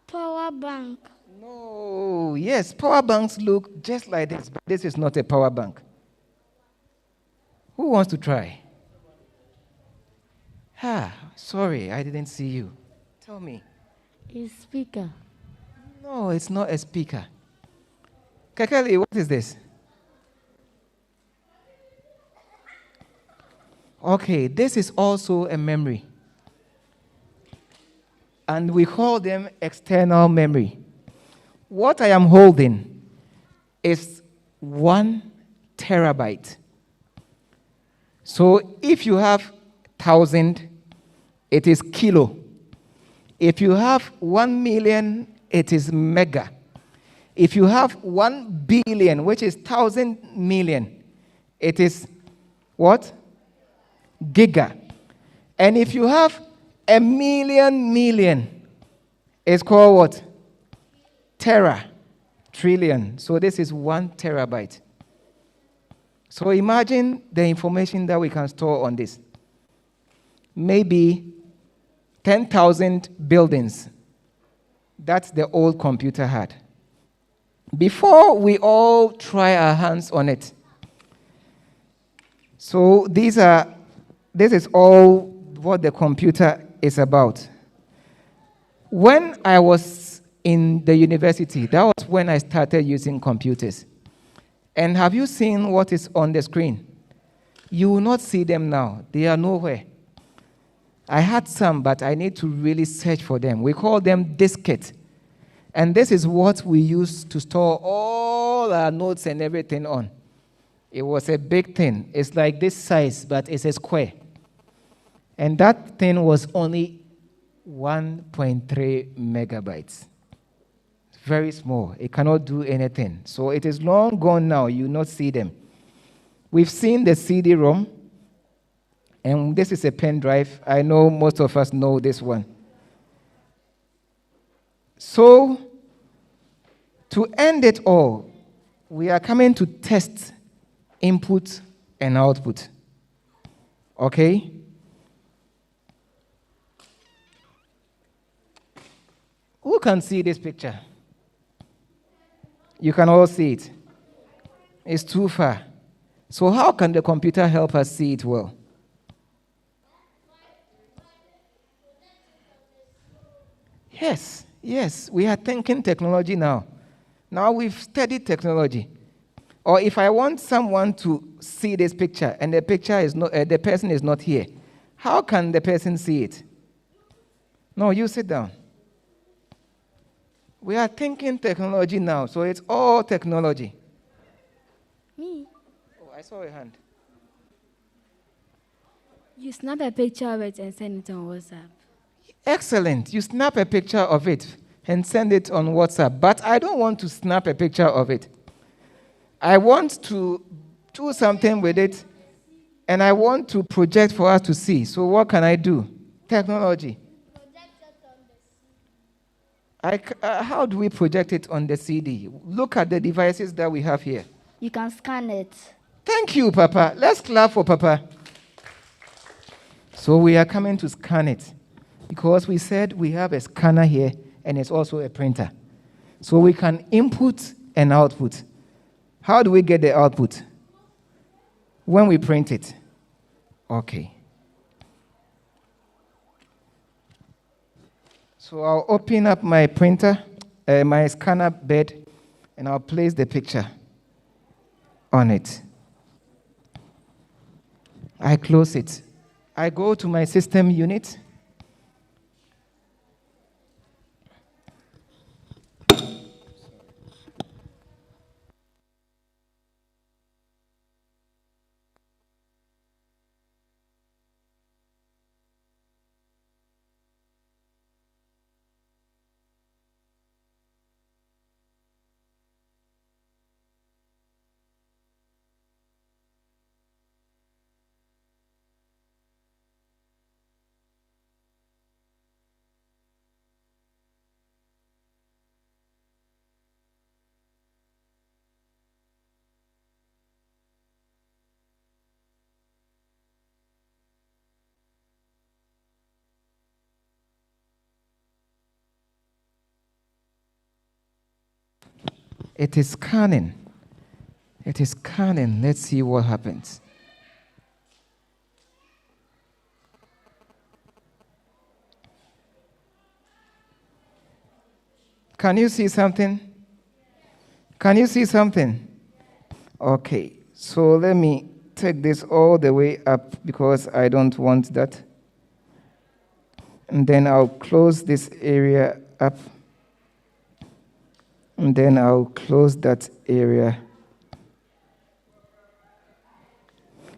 Power bank.
No. Yes, power banks look just like this, but this is not a power bank. Who wants to try? Sorry, I didn't see you. Tell me.
A speaker.
No, it's not a speaker. Kakali, what is this? Okay, this is also a memory. And we call them external memory. What I am holding is 1 terabyte. So if you have 1,000, it is kilo. If you have 1 million, it is mega. If you have 1 billion, which is 1,000 million, it is what? Giga. And if you have 1,000,000,000, it's called what? Tera. Trillion. So this is 1 terabyte. So imagine the information that we can store on this. Maybe 10,000 buildings that the old computer had. Before we all try our hands on it. So this is all what the computer is about. When I was in the university, that was when I started using computers. And have you seen what is on the screen? You will not see them now. They are nowhere. I had some, but I need to really search for them. We call them diskettes. And this is what we use to store all our notes and everything on. It was a big thing. It's like this size, but it's a square. And that thing was only 1.3 megabytes. Very small. It cannot do anything. So it is long gone now. You will not see them. We've seen the CD-ROM, and this is a pen drive. I know most of us know this one. So, to end it all, we are coming to test input and output. Okay? Who can see this picture? You can all see it. It's too far. So how can the computer help us see it well? Yes, we are thinking technology now. Now we've studied technology. Or if I want someone to see this picture and the picture is not, the person is not here, how can the person see it? No, you sit down. We are thinking technology now, so it's all technology.
Me?
Oh, I saw a hand.
You snap a picture of it and send it on WhatsApp.
Excellent. You snap a picture of it and send it on WhatsApp. But I don't want to snap a picture of it. I want to do something with it, and I want to project for us to see. So what can I do? Technology. How do we project it on the CD? Look at the devices that we have here.
You can scan it.
Thank you, Papa. Let's clap for Papa. So we are coming to scan it because we said we have a scanner here and it's also a printer. So we can input and output. How do we get the output? When we print it. Okay. So I'll open up my printer, my scanner bed, and I'll place the picture on it. I close it. I go to my system unit. It is scanning. It is scanning. Let's see what happens. Can you see something? Can you see something? Okay, so let me take this all the way up because I don't want that. And then I'll close this area up. And then I'll close that area.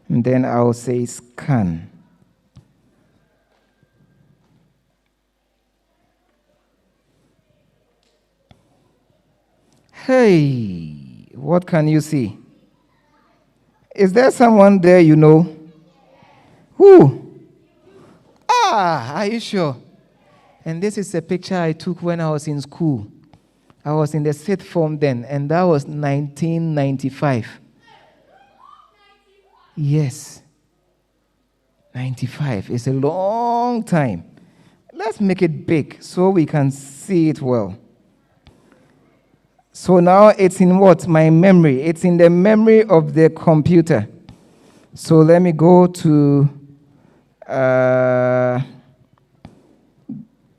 And then I'll say scan. Hey, what can you see? Is there someone there you know? Who? Are you sure? And this is a picture I took when I was in school. I was in the 6th form then, and that was 1995. Yes. 95 is a long time. Let's make it big so we can see it well. So now it's in what? My memory. It's in the memory of the computer. So let me go to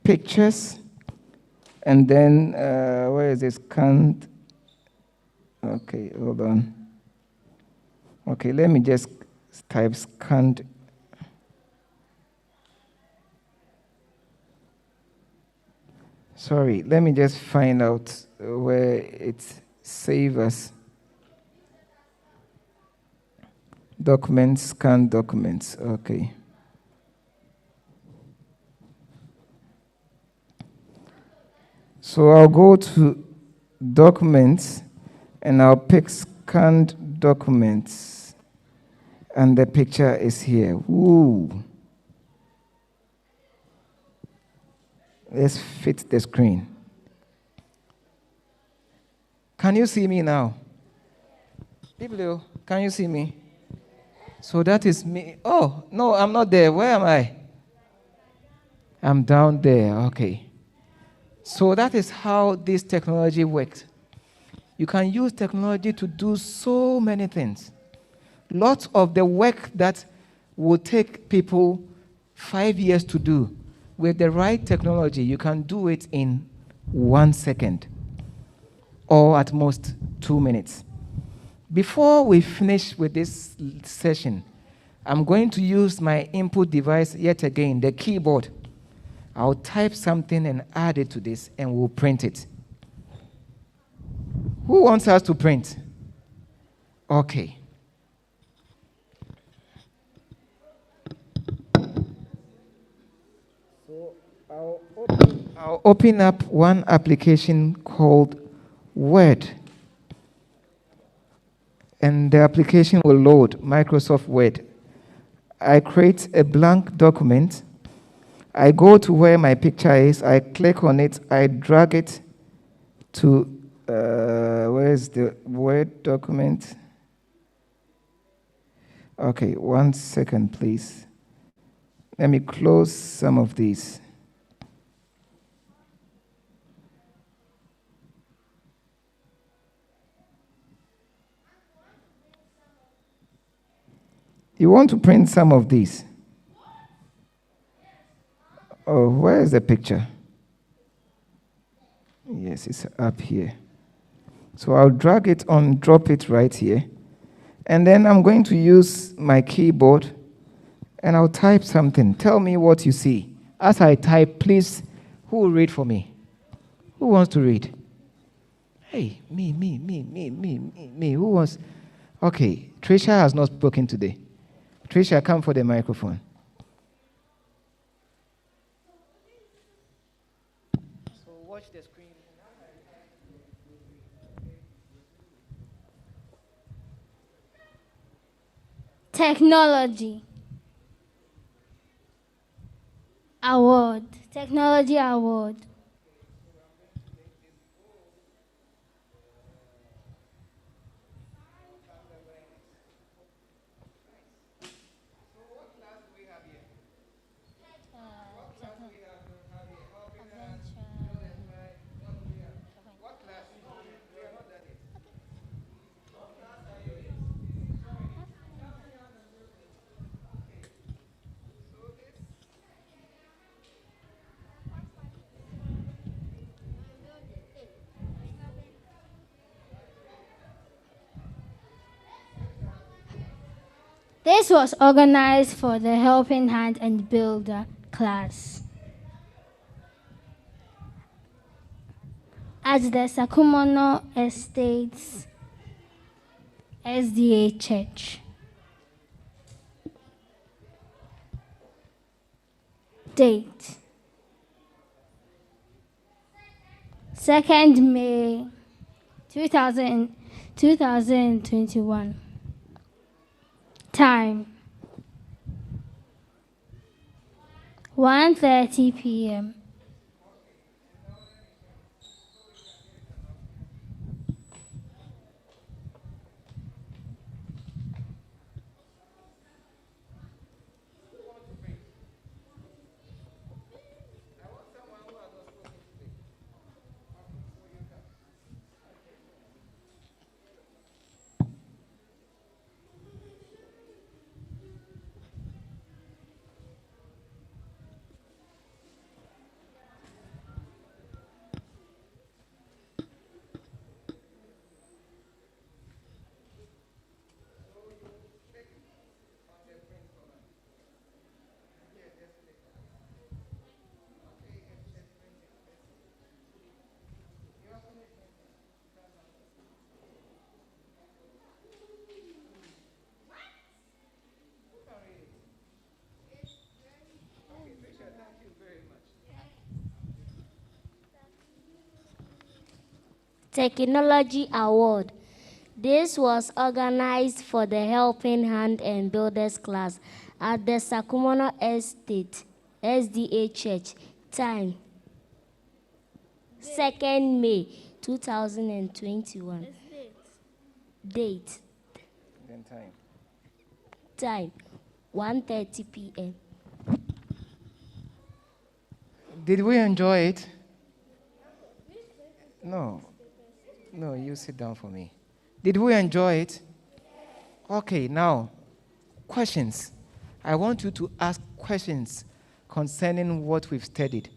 pictures. And then, where is this? Can't. Okay, hold on. Okay, let me just type scanned. Sorry, let me just find out where it saves us. Documents, scan documents, okay. So I'll go to documents and I'll pick scanned documents. And the picture is here. Ooh. Let's fit the screen. Can you see me now? Biblio, can you see me? So that is me. Oh, no, I'm not there. Where am I? I'm down there. Okay. So that is how this technology works. You can use technology to do so many things. Lots of the work that will take people 5 years to do, with the right technology, you can do it in 1 second, or at most 2 minutes. Before we finish with this session, I'm going to use my input device yet again, the keyboard. I'll type something and add it to this, and we'll print it. Who wants us to print? Okay. So I'll open up one application called Word. And the application will load Microsoft Word. I create a blank document. I go to where my picture is. I click on it. I drag it to, where's the Word document? Okay, 1 second, please. Let me close some of these. You want to print some of these? Oh, where is the picture? Yes, it's up here. So I'll drag it on, drop it right here. And then I'm going to use my keyboard and I'll type something. Tell me what you see. As I type, please, who will read for me? Who wants to read? Hey, me. Who wants? Okay, Tricia has not spoken today. Tricia, come for the microphone. So watch the screen.
Technology. Award. Technology award. This was organized for the Helping Hand and Builder class at the Sakumono Estates SDA Church. Date 2nd May 2021. Time 1:30 p.m. Technology Award. This was organized for the Helping Hand and Builders class at the Sakumono Estate, SDA Church. Time, 2nd May 2021. Date.
Then time.
Time, 1:30 p.m.
Did we enjoy it? No. No, you sit down for me. Did we enjoy it? Okay, now, questions. I want you to ask questions concerning what we've studied,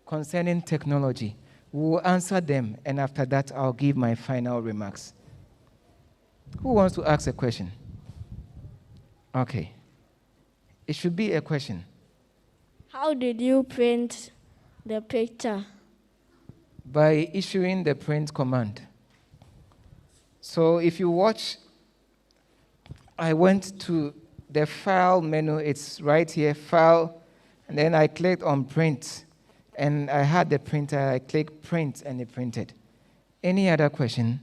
concerning technology. We will answer them, and after that, I'll give my final remarks. Who wants to ask a question? Okay. It should be a question.
How did you print the picture?
By issuing the print command. So if you watch, I went to the file menu. It's right here, file, and then I clicked on print, and I had the printer. I clicked print, and it printed. Any other question?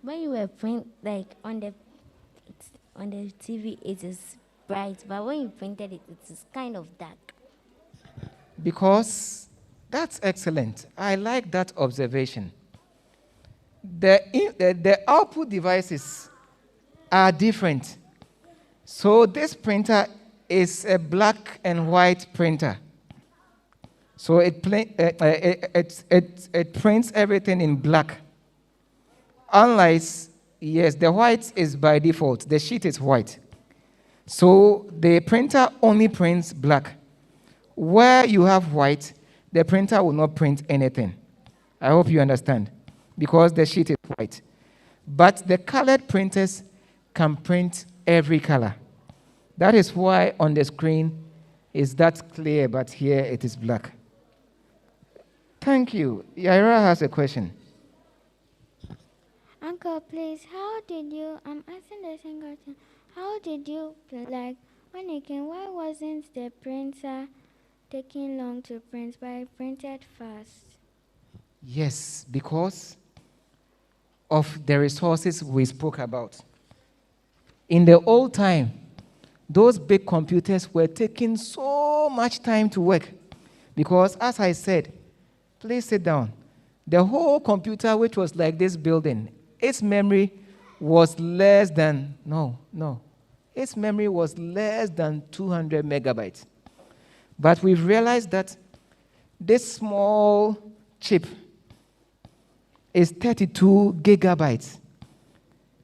When you were print, like on the TV, it is bright, but when you printed it, it is kind of dark.
Because that's excellent. I like that observation. The output devices are different. So this printer is a black and white printer. So it prints everything in black. Unlike, yes, the white is by default. The sheet is white. So the printer only prints black. Where you have white, the printer will not print anything. I hope you understand, because the sheet is white. But the colored printers can print every color. That is why on the screen is that clear, but here it is black. Thank you. Yaira has a question.
Uncle, please, how did you, I'm asking the same question. How did you, like, when it came, why wasn't the printer taking long to print, but it printed fast?
Yes, because of the resources we spoke about. In the old time, those big computers were taking so much time to work. Because, as I said, please sit down. The whole computer, which was like this building, its memory was less than, its memory was less than 200 megabytes. But we've realized that this small chip is 32 gigabytes.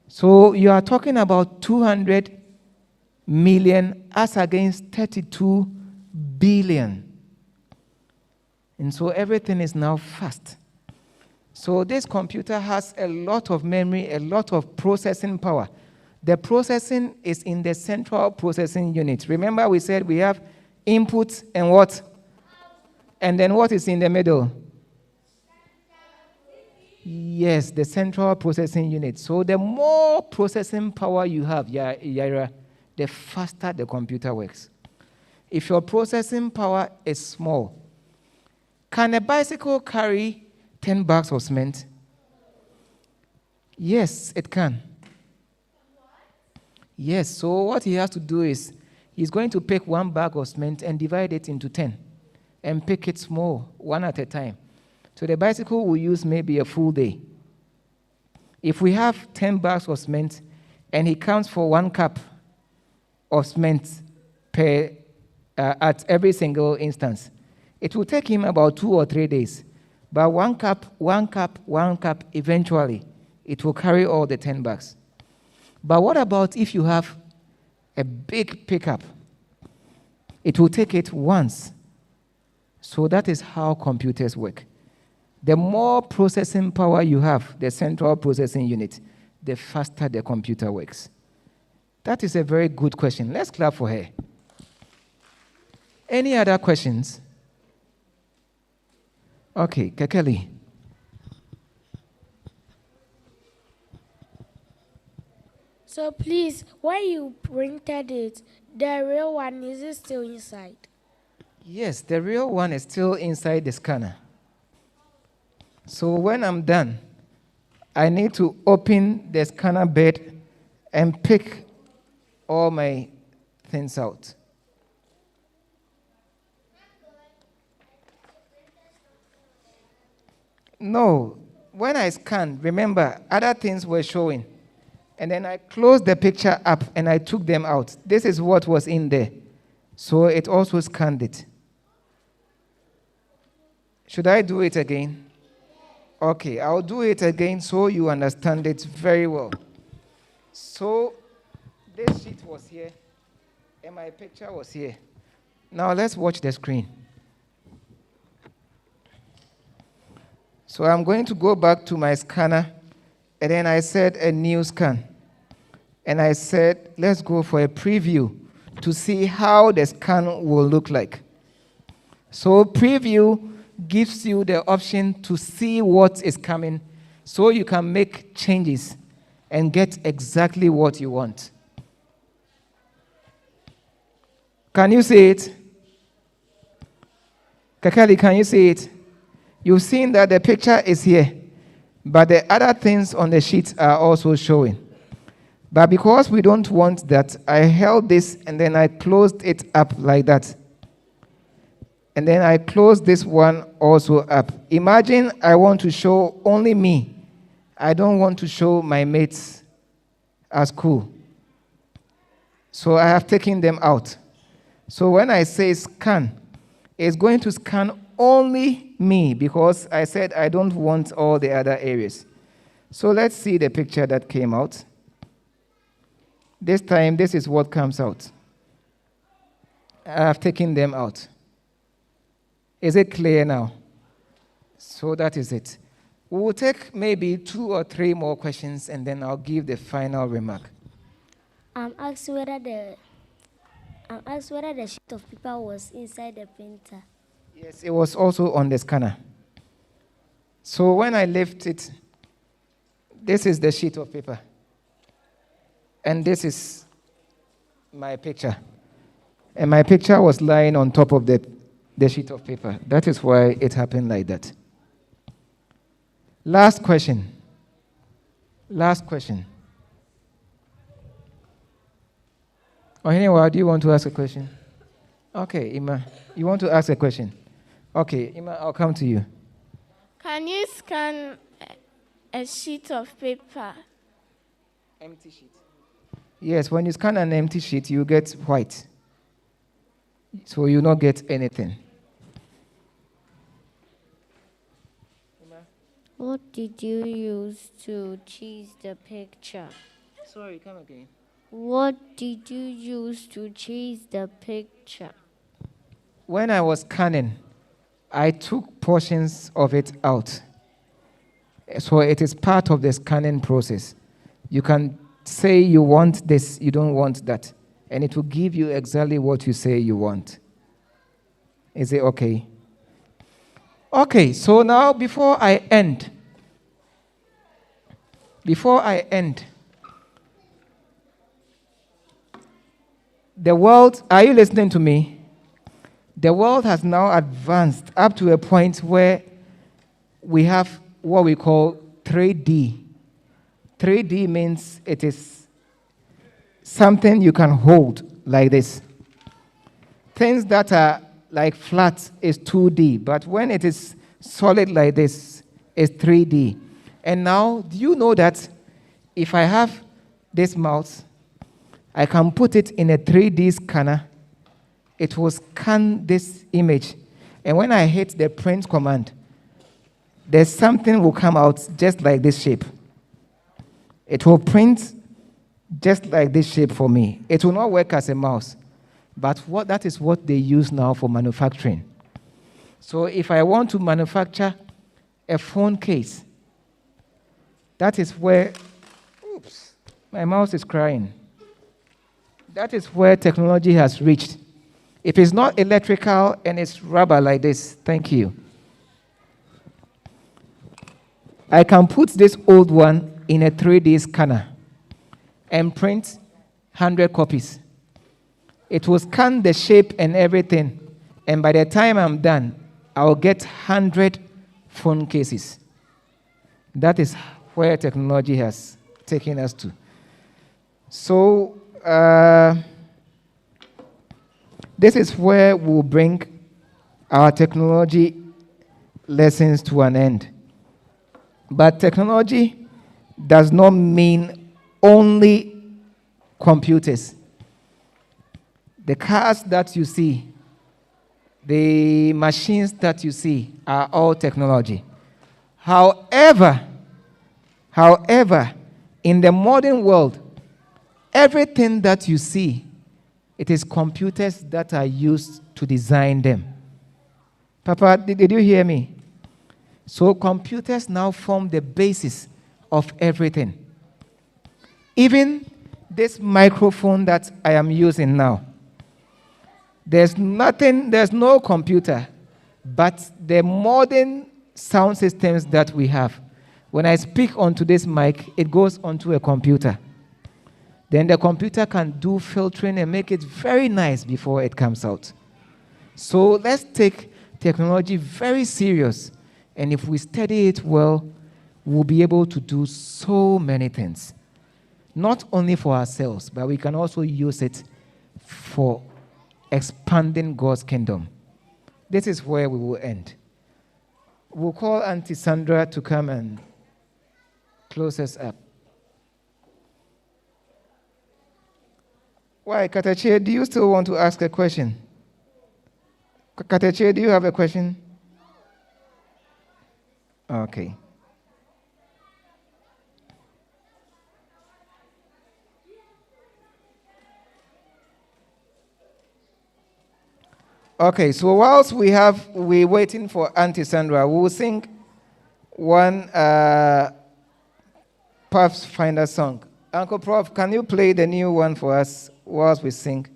So you are talking about 200 million as against 32 billion. And so everything is now fast. So this computer has a lot of memory, a lot of processing power. The processing is in the central processing unit. Remember we said we have input and what? And then what is in the middle? Yes, the central processing unit. So the more processing power you have, Yaira, the faster the computer works. If your processing power is small, can a bicycle carry 10 bags of cement? Yes, it can. Yes, so what he has to do is he's going to pick 1 bag of cement and divide it into 10 and pick it small, one at a time. So the bicycle will use maybe a full day. If we have 10 bags of cement and he counts for 1 cup of cement per at every single instance, it will take him about 2 or 3 days. But 1 cup, eventually, it will carry all the 10 bags. But what about if you have a big pickup? It will take it once. So that is how computers work. The more processing power you have, the central processing unit, the faster the computer works. That is a very good question. Let's clap for her. Any other questions? Okay, Kekeli.
So please, when you printed it, the real one, is it still inside?
Yes, the real one is still inside the scanner. So when I'm done, I need to open the scanner bed and pick all my things out. No, when I scanned, remember, other things were showing. And then I closed the picture up and I took them out. This is what was in there. So it also scanned it. Should I do it again? Okay, I'll do it again so you understand it very well. So this sheet was here and my picture was here. Now let's watch the screen. So I'm going to go back to my scanner, and then I said a new scan. And I said, let's go for a preview to see how the scan will look like. So preview gives you the option to see what is coming so you can make changes and get exactly what you want. Can you see it? Kakali, can you see it? You've seen that the picture is here, but the other things on the sheet are also showing. But because we don't want that, I held this and then I closed it up like that. And then I closed this one also up. Imagine I want to show only me. I don't want to show my mates at school. So I have taken them out. So when I say scan, it's going to scan only me because I said I don't want all the other areas. So let's see the picture that came out. This time, this is what comes out. I have taken them out. Is it clear now? So that is it. We will take maybe 2 or 3 more questions and then I'll give the final remark.
I'm asked whether the sheet of paper was inside the printer.
Yes, it was also on the scanner. So when I lift it, this is the sheet of paper. And this is my picture. And my picture was lying on top of the sheet of paper. That is why it happened like that. Last question. Last question. Ohinewa, do you want to ask a question? Okay, Ima, you want to ask a question? Okay, Ima, I'll come to you.
Can you scan a sheet of paper?
Empty sheet. Yes, when you scan an empty sheet, you get white. So you not get anything.
What did you use to choose the picture?
Sorry, come again.
What did you use to choose the picture?
When I was scanning, I took portions of it out. So it is part of the scanning process. You can say you want this, you don't want that, and it will give you exactly what you say you want. Is it okay? Okay, so now before I end, the world, are you listening to me? The world has now advanced up to a point where we have what we call 3D. 3D means it is something you can hold like this. Things that are like flat is 2D, but when it is solid like this, it's 3D. And now, do you know that if I have this mouse, I can put it in a 3D scanner, it will scan this image. And when I hit the print command, there's something will come out just like this shape. It will print just like this shape for me. It will not work as a mouse, but that is what they use now for manufacturing. So if I want to manufacture a phone case, that is where, oops, my mouse is crying. That is where technology has reached. If it's not electrical and it's rubber like this, thank you. I can put this old one in a 3D scanner and print 100 copies. It will scan the shape and everything And by the time I'm done, I'll get 100 phone cases. That is where technology has taken us to. So this is where we'll bring our technology lessons to an end. But technology does not mean only computers. The cars that you see, the machines that you see are all technology. However, in the modern world, everything that you see, it is computers that are used to design them. Papa, did you hear me? So computers now form the basis of everything. Even this microphone that I am using now, there's no computer, but the modern sound systems that we have. When I speak onto this mic, it goes onto a computer. Then the computer can do filtering and make it very nice before it comes out. So let's take technology very serious. And if we study it well, we'll be able to do so many things. Not only for ourselves, but we can also use it for expanding God's kingdom. This is where we will end. We'll call Auntie Sandra to come and close us up. Why, Katache, do you still want to ask a question? Katache, do you have a question? Okay. Okay, so whilst we're waiting for Auntie Sandra, we will sing one Pathfinder song. Uncle Prof, can you play the new one for us whilst we sing?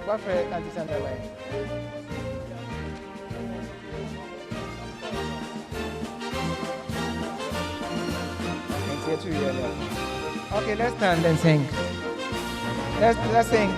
What for Auntie Sandra? Okay, let's stand and sing. Let's sing.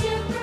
To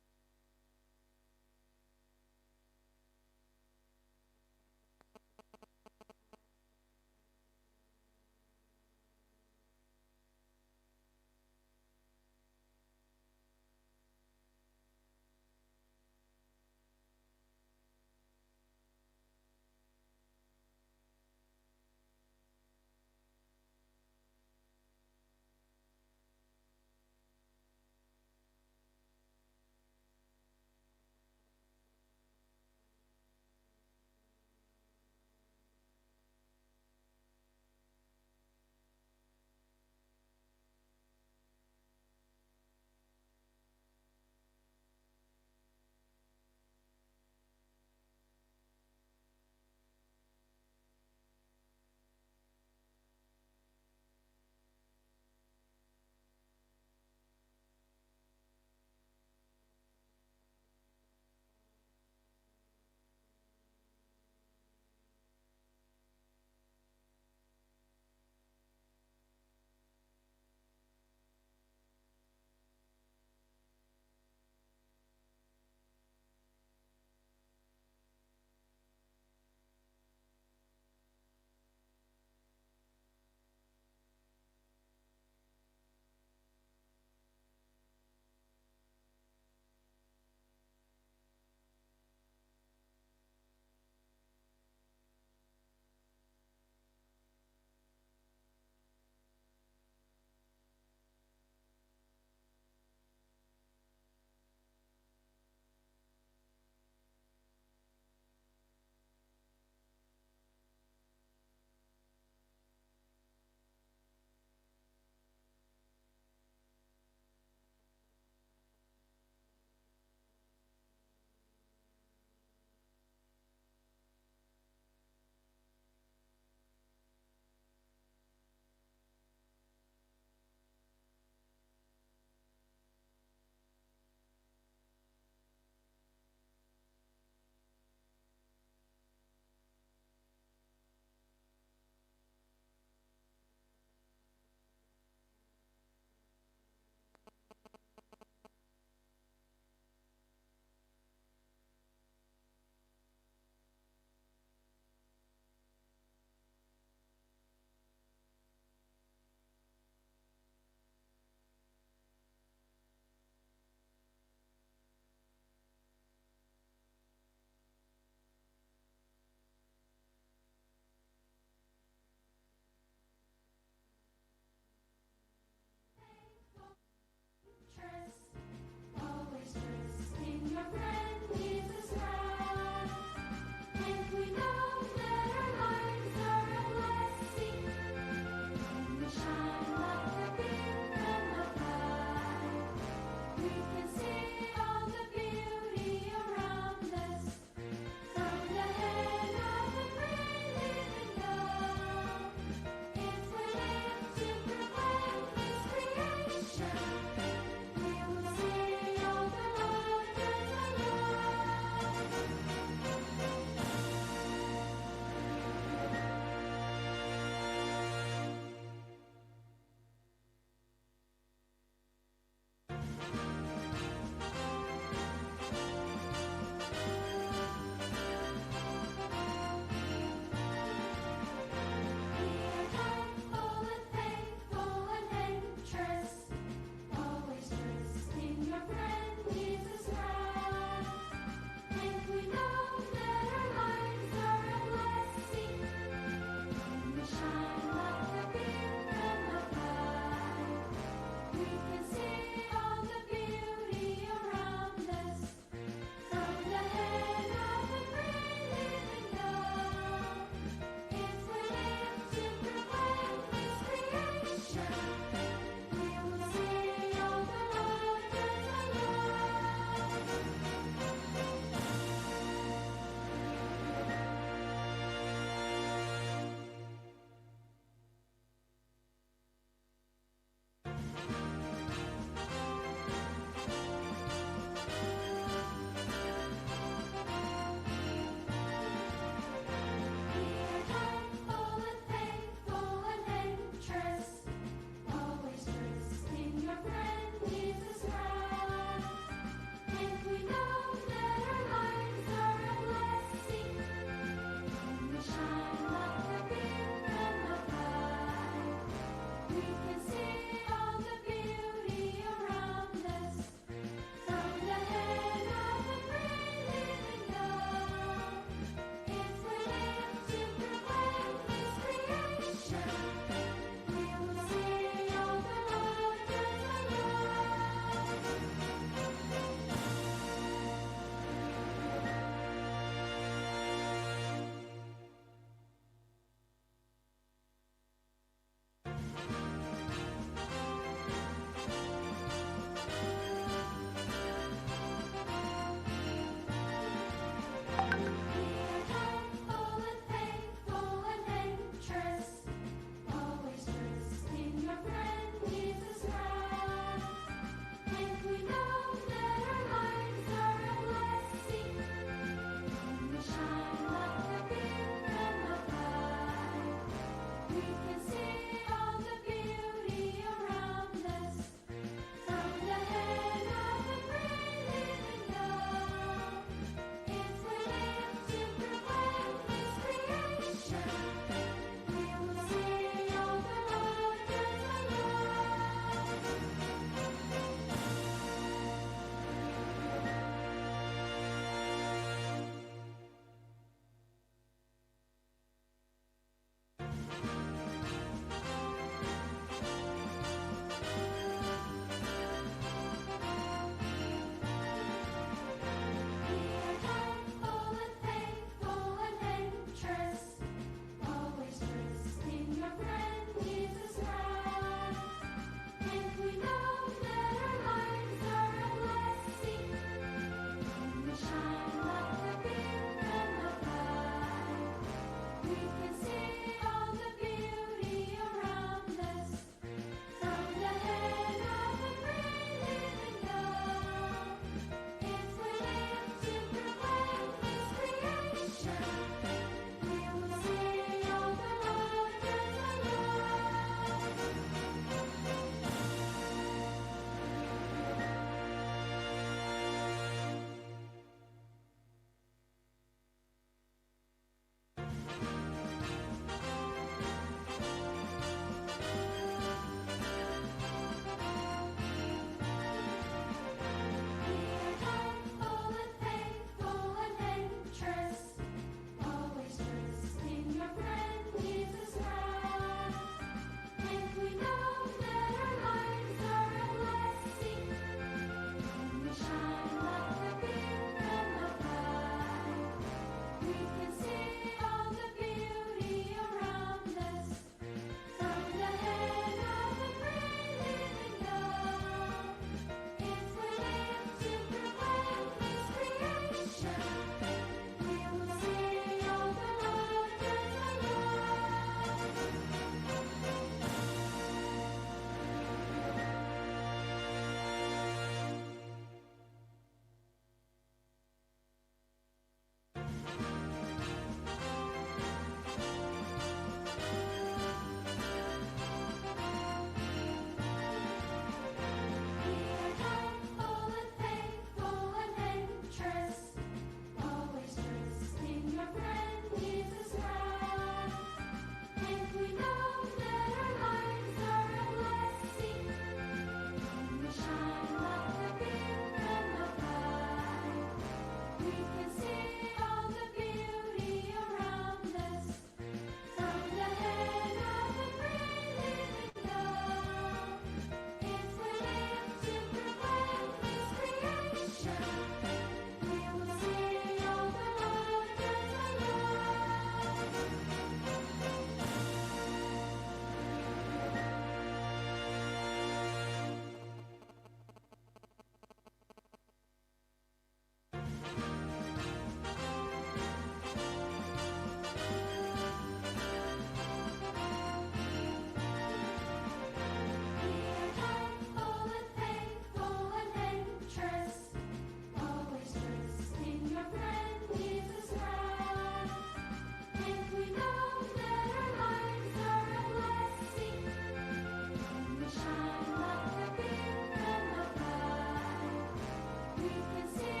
can stay